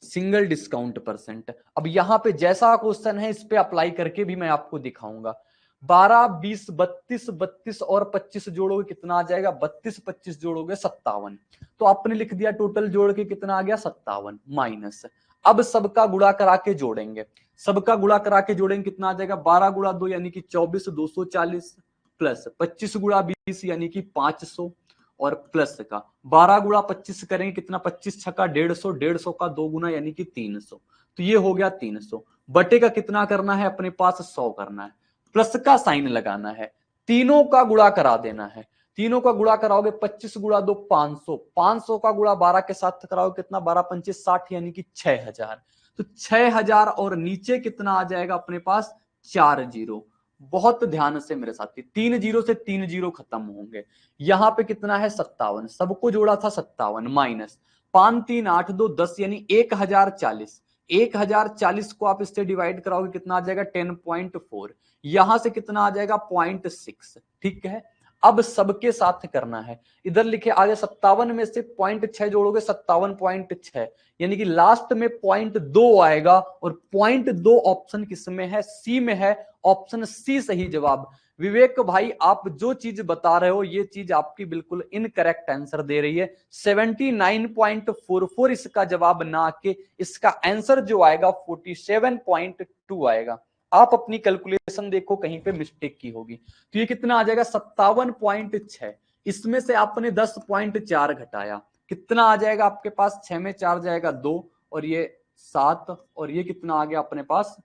सिंगल डिस्काउंट परसेंट। अब यहां पे जैसा क्वेश्चन है इस पे अप्लाई करके भी मैं आपको दिखाऊंगा। 12, 20, 32, 32 और 25 जोड़ोगे कितना आ जाएगा, 32, 25 जोड़ोगे 57, तो आपने लिख दिया टोटल जोड़ के कितना आ गया 57 माइनस। अब सबका गुणा करा के जोड़ेंगे, सबका गुणा करा के जोड़ेंगे कितना आ जाएगा, 12 गुणा 2 यानी कि 24, 240 प्लस 25 गुणा 20 यानी कि 500 और प्लस का 12 गुणा 25 करेंगे कितना, 25 छक्का 150, 150 का 2 गुना यानी कि 300, तो ये हो गया 300। बटे का कितना करना है अपने पास, 100 करना है, प्लस का साइन लगाना है, तीनों का गुणा करा देना है। तीनों का गुणा कराओगे 25 गुणा 2 500, 500 का गुणा 12 के साथ कराओगे कितना, 12 पंचे 60 यानी कि 6000। तो 6000 और नीचे कितना आ जाएगा अपने पास, 4 जीरो। बहुत ध्यान से मेरे साथी, 3 जीरो से 3 जीरो खत्म होंगे। यहां पे कितना है 57, सबको जोड़ा था 57 माइनस 5 3 8 2 10 यानी 1040। 1040 को आप इससे डिवाइड कराओगे कितना आ जाएगा 10.4, यहां से कितना आ जाएगा 0.6। ठीक है, अब सबके साथ करना है, इधर लिखे आगे 57 में से 0.6 जोड़ोगे 57.6 यानी कि लास्ट में 0.2 आएगा, और 0.2 ऑप्शन किसमें है, सी में है, ऑप्शन सी सही जवाब। विवेक भाई आप जो चीज बता रहे हो ये चीज आपकी बिल्कुल इनकरेक्ट आंसर दे रही है, 79.44 इसका जवाब ना के इसका आंसर जो आएगा 47.2 आएगा। आप अपनी कैलकुलेशन देखो कहीं पे मिस्टेक की होगी, तो ये कितना आ जाएगा 57.6, इसमें से आपने 10.4 घटाया, कितना आ जाएगा आपके पास, 6 में 4 जाएगा 2 और ये 7, और ये कितना आ गया अपने पास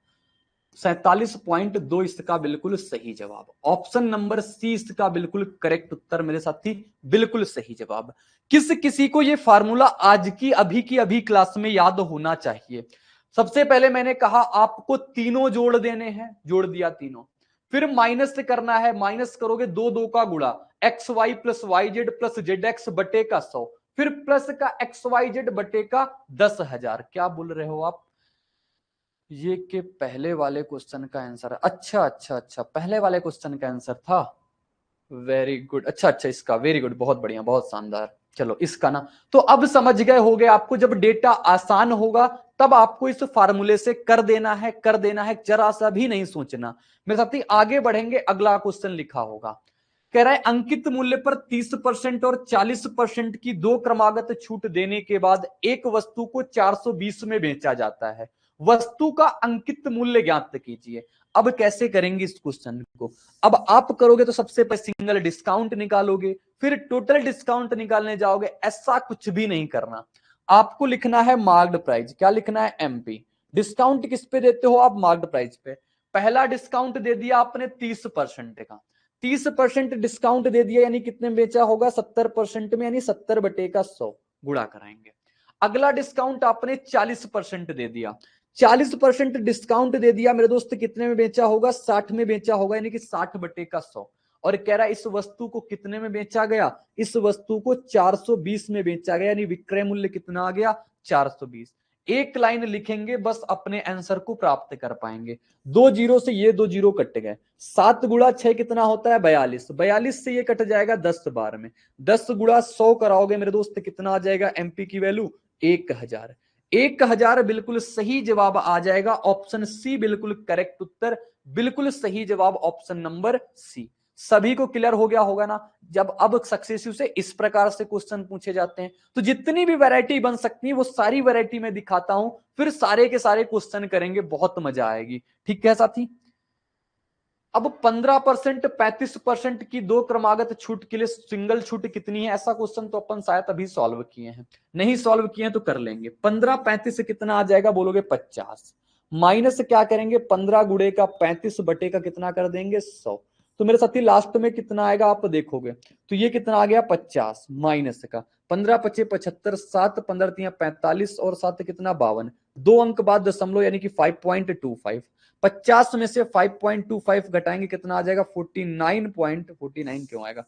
47.2 इसका बिल्कुल सही जवाब। ऑप्शन नंबर सी इसका बिल्कुल करेक्ट उत्तर मेरे साथी, बिल्कुल सही जवाब। किस किसी को ये फार्मूला आज की अभी क्लास में याद होना चाहिए। सबसे पहले मैंने कहा आपको तीनों जोड़ देने हैं, जोड़ दिया तीनों, फिर माइनस करना है, माइनस करोगे 2 2 का गुणा x Y plus Y z plus Z x बटे का 100, फिर प्लस का एक्स वाई जेड बटे का 10,000। क्या बोल रहे हो आप, ये के पहले वाले क्वेश्चन का आंसर है। अच्छा अच्छा अच्छा, पहले वाले क्वेश्चन का आंसर था, वेरी गुड। अच्छा अच्छा, इसका वेरी गुड, बहुत बढ़िया, बहुत शानदार। चलो इसका ना, तो अब समझ गए होगे आपको, जब डेटा आसान होगा तब आपको इस फार्मूले से कर देना है, कर देना है, जरा सा भी नहीं सोचना। मेरे साथ ही आगे बढ़ेंगे, अगला क्वेश्चन लिखा होगा, कह रहा है अंकित मूल्य पर 30% और 40% की दो क्रमागत छूट देने के बाद एक वस्तु को 420 में बेचा जाता है, वस्तु का अंकित मूल्य ज्ञात कीजिए। अब कैसे करेंगे इस क्वेश्चन को, अब आप करोगे तो सबसे पहले सिंगल डिस्काउंट निकालोगे, फिर टोटल डिस्काउंट निकालने जाओगे, ऐसा कुछ भी नहीं करना। आपको लिखना है मार्क्ड प्राइस, क्या लिखना है एमपी। डिस्काउंट किस पे देते हो आप, मार्क्ड प्राइस पे। पहला डिस्काउंट दे दिया आपने 30% का, 30% डिस्काउंट दे दिया यानी कितने में बेचा होगा, 70% में, यानी 70 बटे का 100 गुणा कराएंगे। अगला डिस्काउंट आपने 40% दे दिया, 40% डिस्काउंट दे दिया मेरे दोस्त, कितने में बेचा होगा, 60 में बेचा होगा, यानी कि 60 बटे का 100। और कह रहा है इस वस्तु को कितने में बेचा गया, इस वस्तु को 420 में बेचा गया, यानी विक्रय मूल्य कितना आ गया 420। एक लाइन लिखेंगे बस, अपने आंसर को प्राप्त कर पाएंगे। 2 जीरो से ये 2 जीरो कट गए, 7 गुणा 6 कितना होता है 42, 42 से ये कट जाएगा 10 बार में, 10 गुणा 100 कराओगे मेरे दोस्त कितना आ जाएगा, एमपी की वैल्यू 1000। 1000 बिल्कुल सही जवाब आ जाएगा, ऑप्शन सी बिल्कुल करेक्ट उत्तर, बिल्कुल सही जवाब ऑप्शन नंबर सी। सभी को क्लियर हो गया होगा ना। जब अब सक्सेसिव से इस प्रकार से क्वेश्चन पूछे जाते हैं तो जितनी भी वैरायटी बन सकती है वो सारी वैरायटी में दिखाता हूं, फिर सारे के सारे क्वेश्चन करेंगे, बहुत मजा आएगी। ठीक है साथी, अब 15% 35% की दो क्रमागत छूट के लिए सिंगल छूट कितनी है, ऐसा क्वेश्चन तो अपन शायद अभी सॉल्व किए हैं, नहीं सॉल्व किए हैं तो कर लेंगे। 15 35 से कितना आ जाएगा बोलोगे 50, माइनस क्या करेंगे 15 गुणे का 35 बटे का कितना कर देंगे 100, तो मेरे साथी लास्ट में कितना आएगा आप देखोगे, तो ये कितना आ गया 50 माइनस का 15 पचे 75, 7 15 तिया 45 और 7 कितना 52, 2 अंक बाद दशमलव यानी कि 5.25, 50 में से 5.25 घटाएंगे कितना आ जाएगा 49 क्यों आएगा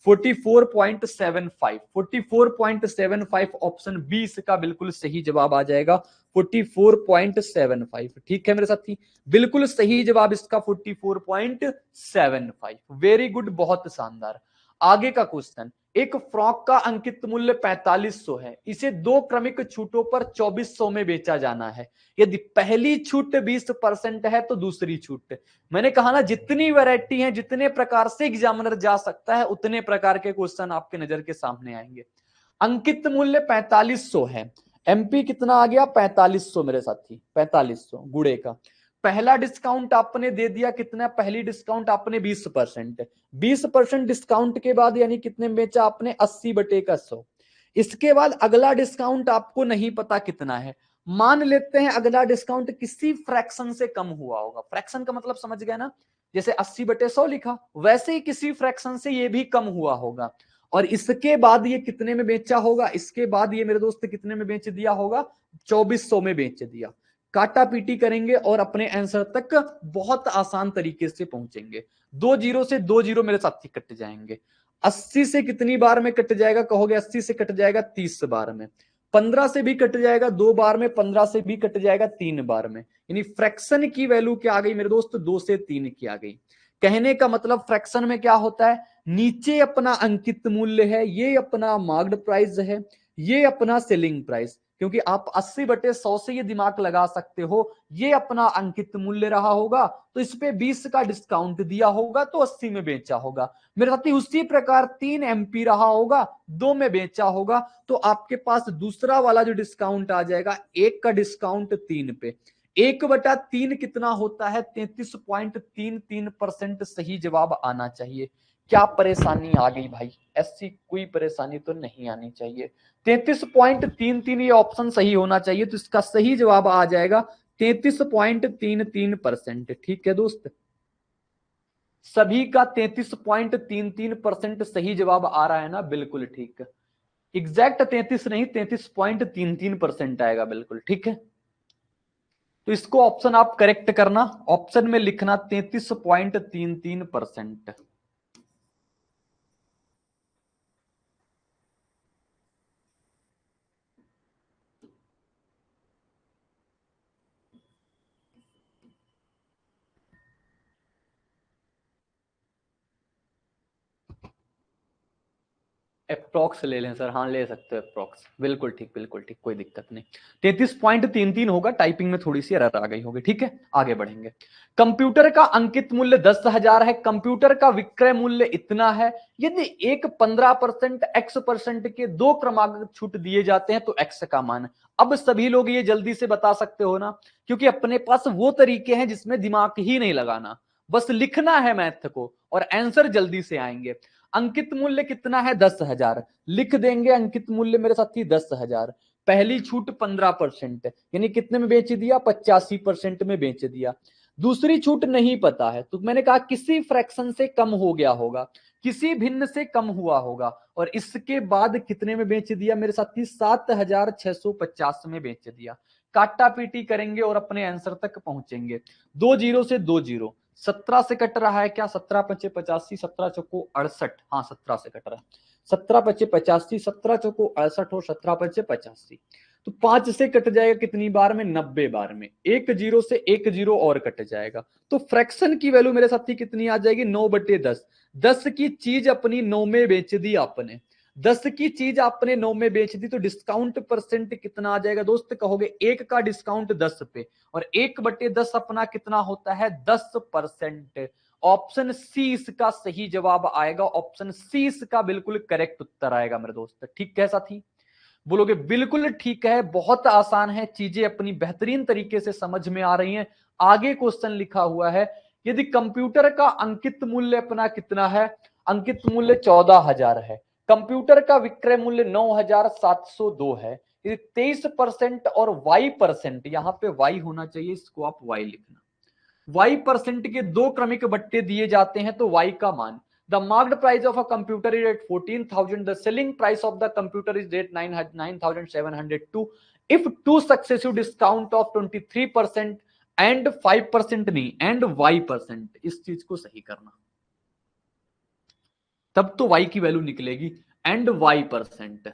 44.75, 44.75 ऑप्शन बी इसका बिल्कुल सही जवाब आ जाएगा 44.75। ठीक है मेरे साथी, बिल्कुल सही जवाब इसका 44.75। वेरी गुड, बहुत शानदार। आगे का क्वेश्चन, एक फ्रॉक का अंकित मूल्य 4500 है, इसे दो क्रमिक छूटों पर 2400 में बेचा जाना है। यदि पहली छूट 20% है तो दूसरी छूट, मैंने कहा ना जितनी वैरायटी है, जितने प्रकार से एग्जामिनर जा सकता है उतने प्रकार के क्वेश्चन आपके नजर के सामने आएंगे। अंकित मूल्य 4500 है, एमपी कितना आ गया 4500 मेरे साथी, 4500 गुणे का पहला डिस्काउंट आपने दे दिया कितना, पहली डिस्काउंट आपने 20%, 20% डिस्काउंट के बाद यानी कितने में बेचा आपने 80/100। इसके बाद अगला डिस्काउंट आपको नहीं पता कितना है, मान लेते हैं अगला डिस्काउंट किसी फ्रैक्शन से कम हुआ होगा। फ्रैक्शन का मतलब समझ गए ना, जैसे 80/100 लिखा, वैसे ही किसी फ्रैक्शन से ये भी कम हुआ होगा। और इसके बाद ये कितने में बेचा होगा, इसके बाद ये मेरे दोस्त कितने में बेच दिया होगा, 2400 में बेच दिया। काटा पीटी करेंगे और अपने आंसर तक बहुत आसान तरीके से पहुंचेंगे। 2 जीरो से 2 जीरो मेरे साथी कट जाएंगे। 80 से कितनी बार में कट जाएगा कहोगे, 80 से कट जाएगा 30 बार में। 15 से भी कट जाएगा 2 बार में, 15 से भी कट जाएगा 3 बार में। यानी फ्रैक्शन की वैल्यू क्या आ गई मेरे दोस्त, 2 से 3 की आ गई। कहने का मतलब फ्रैक्शन में क्या होता है, नीचे अपना अंकित मूल्य है, ये अपना मार्क्ड प्राइस है, ये अपना सेलिंग प्राइस। क्योंकि आप 80/100 से ये दिमाग लगा सकते हो, ये अपना अंकित मूल्य रहा होगा तो इस पे 20 का डिस्काउंट दिया होगा तो 80 में बेचा होगा। मेरे साथ ही उसी प्रकार 3 MP रहा होगा, 2 में बेचा होगा, तो आपके पास दूसरा वाला जो डिस्काउंट आ जाएगा, 1 का डिस्काउंट 3 पे, 1/3 कितना होता है, 33.33% सही जवाब आना चाहिए। क्या परेशानी आ गई भाई, ऐसी कोई परेशानी तो नहीं आनी चाहिए। 33.33 ये ऑप्शन सही होना चाहिए, तो इसका सही जवाब आ जाएगा 33.33%। ठीक है दोस्त, सभी का 33.33% सही जवाब आ रहा है ना, बिल्कुल ठीक है। एग्जैक्ट 33 नहीं, 33.33% आएगा, बिल्कुल ठीक है। तो इसको ऑप्शन आप करेक्ट करना, ऑप्शन में लिखना 33.33%। अप्रोक्स ले लें सर, हाँ ले सकते हो अप्रोक्स, बिल्कुल ठीक बिल्कुल ठीक, कोई दिक्कत नहीं। 33.33 होगा, टाइपिंग में थोड़ी सी एरर आ गई होगी। ठीक है, आगे बढ़ेंगे। कंप्यूटर का अंकित मूल्य 10,000 है, कंप्यूटर का विक्रय मूल्य इतना है, यदि एक 15% x% के 2 क्रमांक छूट दिए जाते हैं तो x का मान। अब सभी लोग ये जल्दी से बता सकते हो ना, क्योंकि अपने पास वो तरीके हैं जिसमें दिमाग ही नहीं लगाना, बस लिखना है मैथ को और आंसर जल्दी से आएंगे। अंकित मूल्य कितना है, 10,000, लिख देंगे अंकित मूल्य मेरे साथी 10,000। पहली छूट 15%, यानी कितने में बेच दिया, 85% में बेच दिया। दूसरी छूट नहीं पता है, तो मैंने कहा किसी फ्रैक्शन से कम हो गया होगा, किसी भिन्न से कम हुआ होगा, और इसके बाद कितने में बेच दिया मेरे साथी, 7,650 में बेच दिया। काटा पीटी करेंगे और अपने आंसर तक पहुंचेंगे। 2 जीरो से 2 जीरो, 17 से कट रहा है क्या, 17 पचे 85, 17 चौको 68, हाँ 17 से कट रहा है, 17 पचे 85, 17 चौको 68 और 17 पचे 85। तो 5 से कट जाएगा कितनी बार में, 90 बार में। 1 जीरो से 1 जीरो और कट जाएगा, तो फ्रैक्शन की वैल्यू मेरे साथी कितनी आ जाएगी, 9/10। 10 की चीज अपनी 9 में बेच दी आपने, 10 की चीज आपने 9 में बेच दी, तो डिस्काउंट परसेंट कितना आ जाएगा दोस्त कहोगे, 1 का डिस्काउंट 10 पे, और 1/10 अपना कितना होता है, 10%। ऑप्शन सी इसका सही जवाब आएगा, ऑप्शन सी इसका बिल्कुल करेक्ट उत्तर आएगा मेरे दोस्त। ठीक है साथी, बोलोगे बिल्कुल ठीक है, बहुत आसान है, चीजें अपनी बेहतरीन तरीके से समझ में आ रही हैं। आगे क्वेश्चन लिखा हुआ है, यदि कंप्यूटर का अंकित मूल्य अपना कितना है, अंकित मूल्य 14,000 है, कंप्यूटर का विक्रय मूल्य 9,702 है, यदि 23% और y%, यहां पे y होना चाहिए, इसको आप y लिखना, y% के 2 क्रमिक बट्टे दिए जाते हैं तो y का मान, the marked price of a computer is at 14,000, the selling price of the computer is at 9,702, if two successive discount of 23% and 5% नहीं and y%, इस चीज को सही करना, तब तो y की वैल्यू निकलेगी, and y%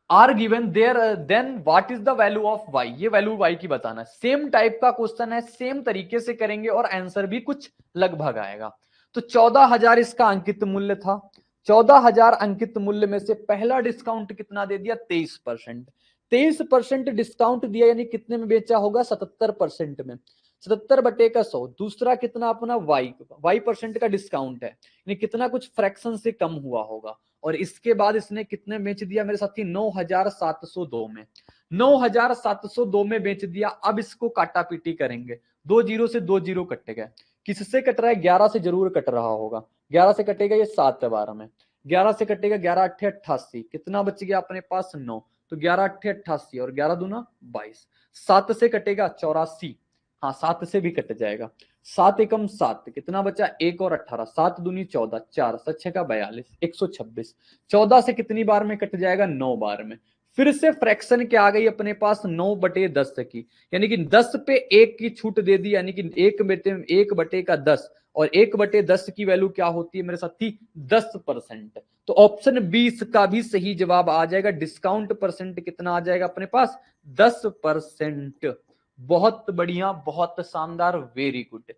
are given there, then what is the value of y, ये वैल्यू y की बताना। सेम टाइप का क्वेश्चन है, सेम तरीके से करेंगे और आंसर भी कुछ लगभग आएगा। तो 14,000 इसका अंकित मूल्य था, 14,000 अंकित मूल्य में से पहला डिस्काउंट कितना दे दिया, 23%। 23% डिस्काउंट दिया, यानी कितने में बेचा होगा, 77% में, 77/100। दूसरा कितना अपना y% का डिस्काउंट है, यानी कितना कुछ फ्रैक्शन से कम हुआ होगा, और इसके बाद इसने कितने बेच दिया मेरे साथी, 9,702 में, 9,702 में बेच दिया। अब इसको काटा पीटी करेंगे, दो जीरो से दो जीरो कट गए। किससे कट रहा है? 11 से जरूर कट रहा होगा। 11 से कटेगा ये 7 बार में, 11 से कटेगा 11 अट्ठे 88, कितना बच गया अपने पास? 9। तो 11 अट्ठे 88 और 11 दूना 22। 7 से कटेगा 84, हाँ 7 से भी कट जाएगा। 7 एकम 7, कितना बचा? 1 और 18, 7 दूनी 14, 4 7 का 42, 126। 14 से कितनी बार में कट जाएगा? 9 बार में। फिर से फ्रैक्शन क्या आ गई अपने पास? 9/10 की, यानी कि 10 पे 1 की छूट दे दी, यानी कि 1 का 10, और 1/10 की वैल्यू क्या होती है मेरे साथी? 10%। तो ऑप्शन 20 का भी सही जवाब आ जाएगा। डिस्काउंट परसेंट कितना आ जाएगा अपने पास? 10%। बहुत बढ़िया, बहुत शानदार, वेरी गुड।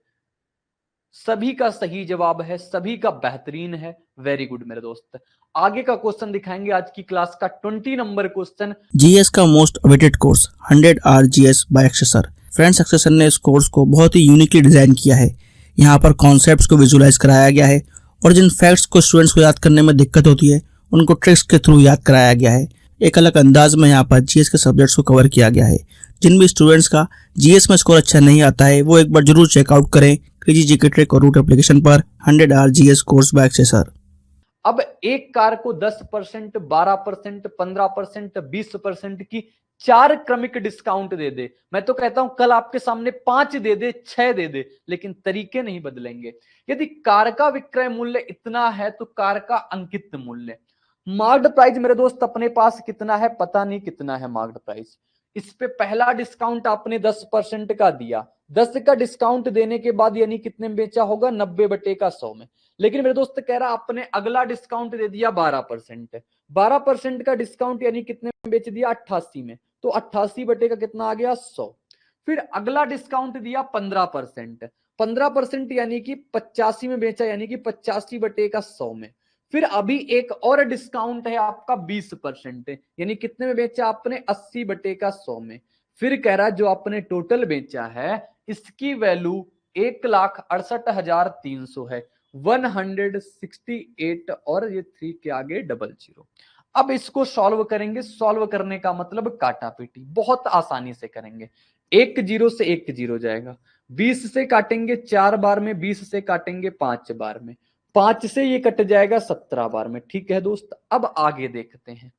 सभी का सही जवाब है, सभी का बेहतरीन है, वेरी गुड मेरे दोस्त। आगे का क्वेश्चन दिखाएंगे आज की क्लास का 20 नंबर क्वेश्चन। जीएस का most awaited course 100 R GS by Akshay sir. Friends, Akshay sir ने इस कोर्स को बहुत ही यूनिकली डिजाइन किया है। यहाँ पर कॉन्सेप्ट्स को विजुलाइज कराया गया है और जिन फैक्ट्स को स्टूडेंट्स को याद करने में दिक्कत होती है उनको ट्रिक्स के थ्रू याद कराया गया है। एक अलग अंदाज में यहाँ पर जीएस के सब्जेक्ट्स को कवर किया गया है। जिन भी स्टूडेंट्स का जीएस में स्कोर अच्छा नहीं आता है वो एक बार जरूर चेकआउट करें क्रेजी जीके ट्रिक और रूट एप्लीकेशन पर 100 R GS course by Akshay sir. अब एक कार को 10%, 12%, 15%, 20% की 4 क्रमिक डिस्काउंट दे दे। मैं तो कहता हूं कल आपके सामने 5 दे दे, 6 दे दे, लेकिन तरीके नहीं बदलेंगे। यदि कार का विक्रय मूल्य इतना है तो कार का अंकित मूल्य, मार्क्ड प्राइस मेरे दोस्त अपने पास कितना है? पता नहीं कितना है मार्क्ड प्राइस। इस पे पहला डिस्काउंट आपने 10% का दिया, 10 का डिस्काउंट देने के बाद यानी कितने में बेचा होगा? 90/100 में। लेकिन मेरे दोस्त कह रहा आपने अगला डिस्काउंट दे दिया 12%, 12% का डिस्काउंट यानी कितने में बेच दिया? 88 में। तो 88 का कितना आ गया? 100। फिर अगला डिस्काउंट दिया 15%, 15% यानी कि 85 में बेचा, यानी कि 85/100 में। फिर अभी एक और डिस्काउंट है आपका 20%, यानी कितने में बेचा आपने? 80/100 में। फिर कह रहा जो आपने टोटल बेचा है इसकी वैल्यू 1,68,300 है, 168 और ये 3 के आगे 00। अब इसको सॉल्व करेंगे। सॉल्व करने का मतलब काटा पीटी, बहुत आसानी से करेंगे। 1 0 से 1 0 जाएगा, 20 से काटेंगे 4 बार में, 20 से काटेंगे 5 बार में, 5 से ये कट जाएगा 17 बार में। ठीक है दोस्त, अब आगे देखते हैं।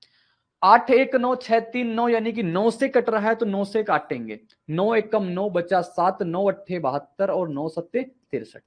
8 1 9 6 3 9, यानी कि 9 से कट रहा है तो 9 से काटेंगे। 9 एकम 9 बचा 7, 9 अट्ठे 72 और 9 सत्ते 63,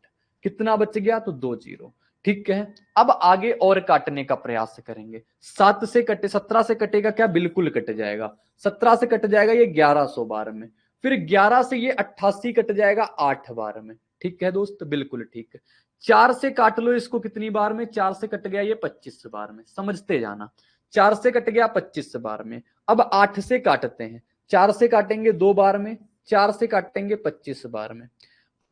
कितना बच गया? तो 2 0। ठीक है, अब आगे और काटने का प्रयास करेंगे। 7 से कटे, 17 से कटेगा क्या? बिल्कुल कट जाएगा। 17 से कट जाएगा ये 1100 बार में। फिर 11 से ये 88 कट जाएगा 8 बार में। ठीक है दोस्त, बिल्कुल ठीक है। 4 से काट लो इसको कितनी बार में? 4 से कट गया ये 25 बार में, समझते जाना। 4 से कट गया 25 बार में। अब 8 से काटते हैं। 4 से काटेंगे 2 बार में, 4 से काटेंगे 25 बार में,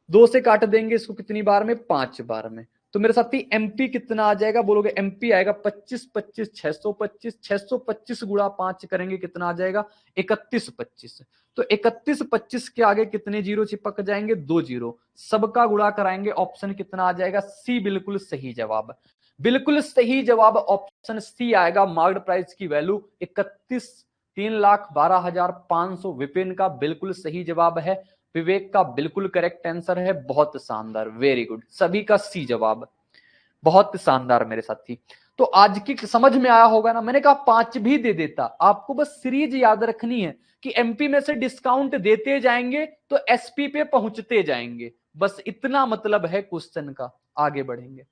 2 से काट देंगे इसको कितनी बार में? 5 बार में। तो मेरे साथी एमपी कितना आ जाएगा? बोलोगे एमपी आएगा 25 25 625, 625 गुणा 5 करेंगे कितना आ जाएगा? 31 25। तो 31 25 के आगे कितने जीरो चिपक जाएंगे? 2 जीरो। सबका गुणा कराएंगे, ऑप्शन कितना आ जाएगा? सी बिल्कुल सही जवाब। बिल्कुल सही जवाब ऑप्शन सी आएगा। मार्क्ड प्राइस की वैल्यू 31, 3,12,500 विपिन का बिल्कुल सही जवाब है। विवेक का बिल्कुल करेक्ट आंसर है। बहुत शानदार, वेरी गुड, सभी का सी जवाब, बहुत शानदार मेरे साथी। तो आज की समझ में आया होगा ना। मैंने कहा 5 भी दे देता, आपको बस सीरीज याद रखनी है कि एमपी में से डिस्काउंट देते जाएंगे तो एसपी पे पहुंचते जाएंगे, बस इतना मतलब है क्वेश्चन का। आगे बढ़ेंगे।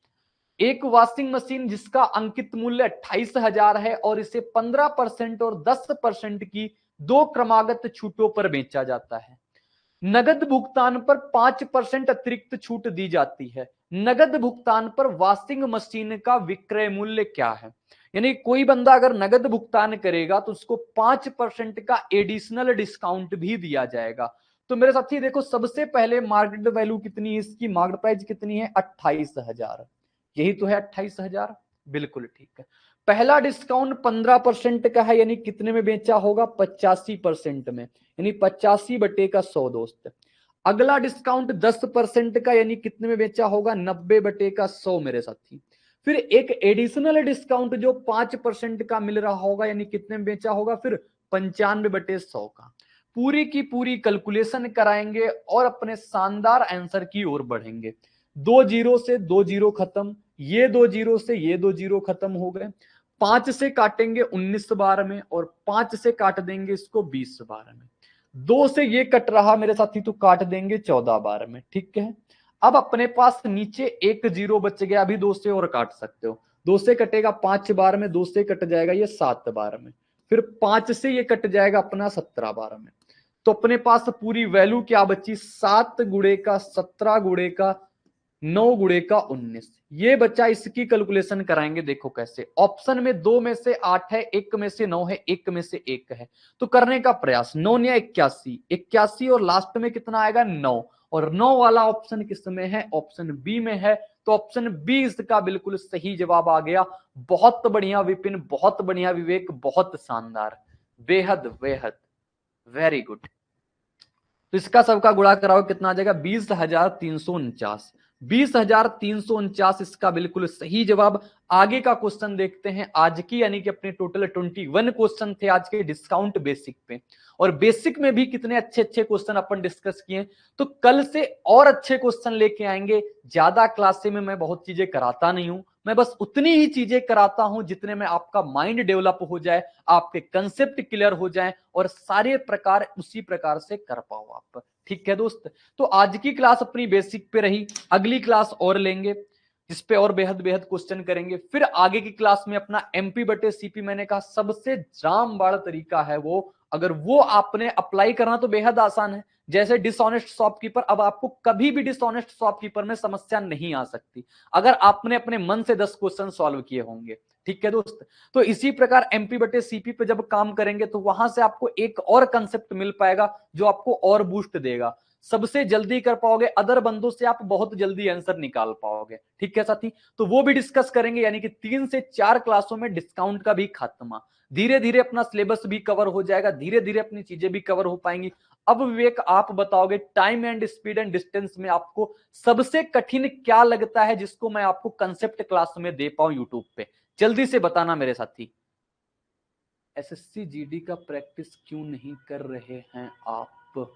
एक वॉशिंग मशीन जिसका अंकित मूल्य 28,000 है और इसे 15% और 10% की 2 क्रमागत छूटों पर बेचा जाता है। नगद भुगतान पर 5% अतिरिक्त छूट दी जाती है। नगद भुगतान पर वॉशिंग मशीन का विक्रय मूल्य क्या है? यानी कोई बंदा अगर नगद भुगतान करेगा तो उसको 5% का एडिशनल डिस्काउंट भी दिया जाएगा। तो मेरे साथी देखो, सबसे पहले मार्केट वैल्यू कितनी है इसकी? मार्केट प्राइस कितनी है? 28,000। यही तो है 28,000, बिल्कुल ठीक है। पहला डिस्काउंट 15% का है, यानी कितने में बेचा होगा? 85% में, यानी 85/100 दोस्त। अगला डिस्काउंट 10% का, यानी कितने में बेचा होगा? 90/100 मेरे साथी। फिर एक एडिशनल डिस्काउंट जो 5% का मिल रहा होगा, यानी कितने में बेचा होगा? फिर 95/100 का। पूरी की पूरी कैलकुलेशन कराएंगे और अपने शानदार आंसर की ओर बढ़ेंगे। 2 जीरो से 2 जीरो खत्म, ये 2 जीरो से ये 2 जीरो खत्म हो गए। 5 से काटेंगे 19 बार में और 5 से काट देंगे इसको 20 बार में। 2 से ये कट रहा मेरे साथी तो काट देंगे 14 बार में, ठीक है। अब अपने पास नीचे एक जीरो बच गया, अभी 2 से और काट सकते हो। 2 से कटेगा 5 बार में, 2 से कट जाएगा ये 7 बार में, फिर 5 से ये कट जाएगा अपना 17 बार में। तो अपने पास पूरी वैल्यू क्या बची, 7 गुणे का 17 गुणे का 9 गुणे का 19, ये बच्चा। इसकी कैलकुलेशन कराएंगे, देखो कैसे। ऑप्शन में 2 में से 8 है, 1 में से 9 है, 1 में से 1 है, तो करने का प्रयास। 9 या 81, 81 और लास्ट में कितना आएगा 9, और 9 वाला ऑप्शन किस में है, ऑप्शन बी में है। तो ऑप्शन बी इसका बिल्कुल सही जवाब आ गया। बहुत बढ़िया विपिन, बहुत बढ़िया विवेक, बहुत शानदार, बेहद बेहद वेरी गुड। तो इसका सबका गुणा कराओ कितना आ जाएगा, 20,349। 20,349 इसका बिल्कुल सही जवाब। आगे का क्वेश्चन देखते हैं आज की, यानी कि अपने टोटल 21 क्वेश्चन थे आज के डिस्काउंट बेसिक पे, और बेसिक में भी कितने अच्छे अच्छे क्वेश्चन अपन डिस्कस किए। तो कल से और अच्छे क्वेश्चन लेके आएंगे। ज्यादा क्लासे में मैं बहुत चीजें कराता नहीं हूं, मैं बस उतनी ही चीजें कराता हूं जितने में आपका माइंड डेवलप हो जाए, आपके कंसेप्ट क्लियर हो जाए और सारे प्रकार उसी प्रकार से कर पाओ आप, ठीक है दोस्त। तो आज की क्लास अपनी बेसिक पे रही, अगली क्लास और लेंगे जिस पे और बेहद बेहद क्वेश्चन करेंगे। फिर आगे की क्लास में अपना एमपी बटे सीपी, मैंने कहा सबसे रामबाण तरीका है वो, अगर वो आपने अप्लाई करना तो बेहद आसान है। जैसे डिसऑनेस्ट शॉपकीपर, अब आपको कभी भी डिसऑनेस्ट शॉपकीपर में समस्या नहीं आ सकती अगर आपने अपने मन से 10 क्वेश्चन सॉल्व किए होंगे, ठीक है दोस्त। तो इसी प्रकार एमपी बटे सीपी पे जब काम करेंगे तो वहां से आपको एक और कंसेप्ट मिल पाएगा जो आपको और बूस्ट देगा, सबसे जल्दी कर पाओगे, अदर बंदों से आप बहुत जल्दी आंसर निकाल पाओगे, ठीक है साथी। तो वो भी डिस्कस करेंगे, यानी कि 3 से 4 क्लासों में डिस्काउंट का भी खात्मा। धीरे धीरे अपना सिलेबस भी कवर हो जाएगा, धीरे धीरे अपनी चीजें भी कवर हो पाएंगी। अब विवेक आप बताओगे, time and speed and distance में आपको सबसे कठिन क्या लगता है जिसको मैं आपको कंसेप्ट क्लास में दे पाऊं यूट्यूब पे, जल्दी से बताना मेरे साथी। एसएससी जीडी का प्रैक्टिस क्यों नहीं कर रहे हैं आप,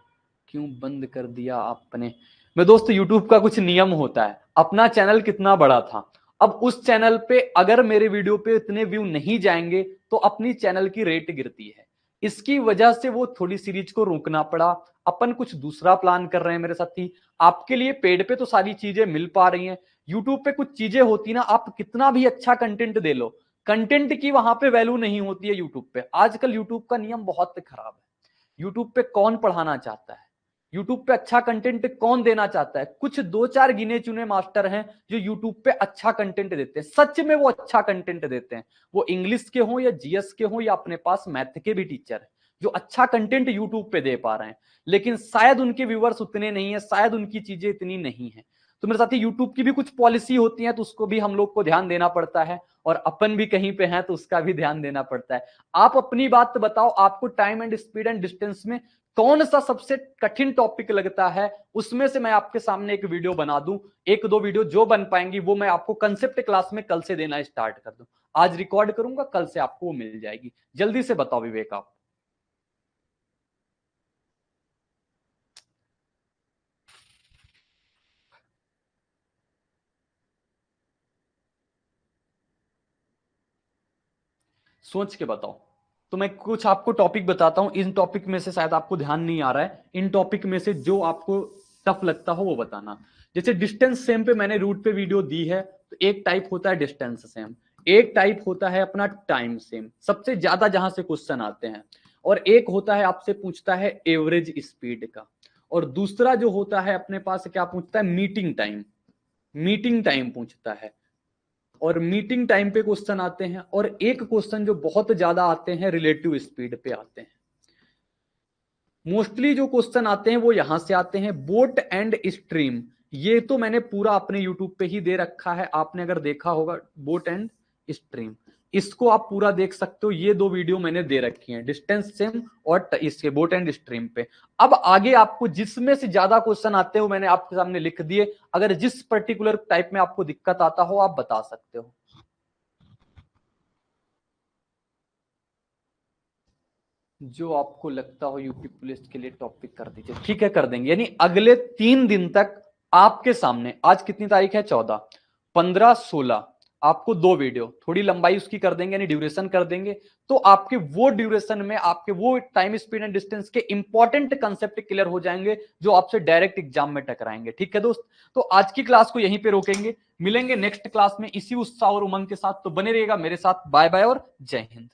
क्यों बंद कर दिया आपने। मैं दोस्त यूट्यूब का कुछ नियम होता है, अपना चैनल कितना बड़ा था, अब उस चैनल पे अगर मेरे वीडियो पे इतने व्यू नहीं जाएंगे तो अपनी चैनल की रेट गिरती है, इसकी वजह से वो थोड़ी सीरीज को रोकना पड़ा। अपन कुछ दूसरा प्लान कर रहे हैं मेरे साथी, आपके लिए पेड पे तो सारी चीजें मिल पा रही हैं, यूट्यूब पे कुछ चीजें होती ना, आप कितना भी अच्छा कंटेंट दे लो, कंटेंट की वहां पे वैल्यू नहीं होती है यूट्यूब पे। आजकल यूट्यूब का नियम बहुत खराब है, यूट्यूब पे कौन पढ़ाना चाहता है, यूट्यूब पे अच्छा कंटेंट कौन देना चाहता है, कुछ 2-4 गिने चुने मास्टर हैं जो यूट्यूब पे अच्छा कंटेंट देते हैं, सच में वो अच्छा कंटेंट देते हैं, वो इंग्लिश के हों या जीएस के हों या अपने पास मैथ के भी टीचर हैं जो अच्छा कंटेंट यूट्यूब पे दे पा रहे हैं, लेकिन शायद उनके व्यूअर्स उतने नहीं है, शायद उनकी चीजें इतनी नहीं है। तो मेरे साथ ही यूट्यूब की भी कुछ पॉलिसी होती है, तो उसको भी हम लोग को ध्यान देना पड़ता है, और अपन भी कहीं पे हैं तो उसका भी ध्यान देना पड़ता है। आप अपनी बात बताओ, आपको time and speed and distance में कौन सा सबसे कठिन टॉपिक लगता है, उसमें से मैं आपके सामने एक वीडियो बना दूं, 1-2 वीडियो जो बन पाएंगी वो मैं आपको कंसेप्ट क्लास में कल से देना स्टार्ट कर दूं। आज रिकॉर्ड करूंगा, कल से आपको वो मिल जाएगी। जल्दी से बताओ विवेक आप। सोच के बताओ। तो मैं कुछ आपको टॉपिक बताता हूं, इन टॉपिक में से शायद आपको ध्यान नहीं आ रहा है, इन टॉपिक में से जो आपको टफ लगता हो वो बताना। जैसे डिस्टेंस सेम पे मैंने रूट पे वीडियो दी है, तो एक टाइप होता है डिस्टेंस सेम, एक टाइप होता है अपना टाइम सेम, सबसे ज्यादा जहां से क्वेश्चन आते हैं, और एक होता है आपसे पूछता है एवरेज स्पीड का, और दूसरा जो होता है अपने पास क्या पूछता है, मीटिंग टाइम, मीटिंग टाइम पूछता है, और मीटिंग टाइम पे क्वेश्चन आते हैं, और एक क्वेश्चन जो बहुत ज्यादा आते हैं रिलेटिव स्पीड पे आते हैं। मोस्टली जो क्वेश्चन आते हैं वो यहां से आते हैं, बोट एंड स्ट्रीम, ये तो मैंने पूरा अपने यूट्यूब पे ही दे रखा है, आपने अगर देखा होगा बोट एंड स्ट्रीम, इसको आप पूरा देख सकते हो, ये 2 वीडियो मैंने दे रखी हैं, डिस्टेंस सेम और इसके बोट एंड स्ट्रीम पे। अब आगे आपको जिसमें से ज्यादा क्वेश्चन आते हो मैंने आपके सामने लिख दिए, अगर जिस पर्टिकुलर टाइप में आपको दिक्कत आता हो आप बता सकते हो। जो आपको लगता हो यूपी पुलिस के लिए टॉपिक कर दीजिए। ठीक है, कर देंगे। यानी अगले 3 दिन तक आपके सामने, आज कितनी तारीख है? 14, 15, 16, आपको 2 वीडियो, थोड़ी लंबाई उसकी कर देंगे, यानी ड्यूरेशन कर देंगे। तो आपके वो ड्यूरेशन में आपके वो टाइम, स्पीड एंड डिस्टेंस के इंपॉर्टेंट कंसेप्ट क्लियर हो जाएंगे जो आपसे डायरेक्ट एग्जाम में टकराएंगे। ठीक है दोस्त, तो आज की क्लास को यहीं पे रोकेंगे, मिलेंगे नेक्स्ट क्लास में इसी उत्साह और उमंग के साथ। तो बने रहिएगा मेरे साथ। बाय बाय और जय हिंद।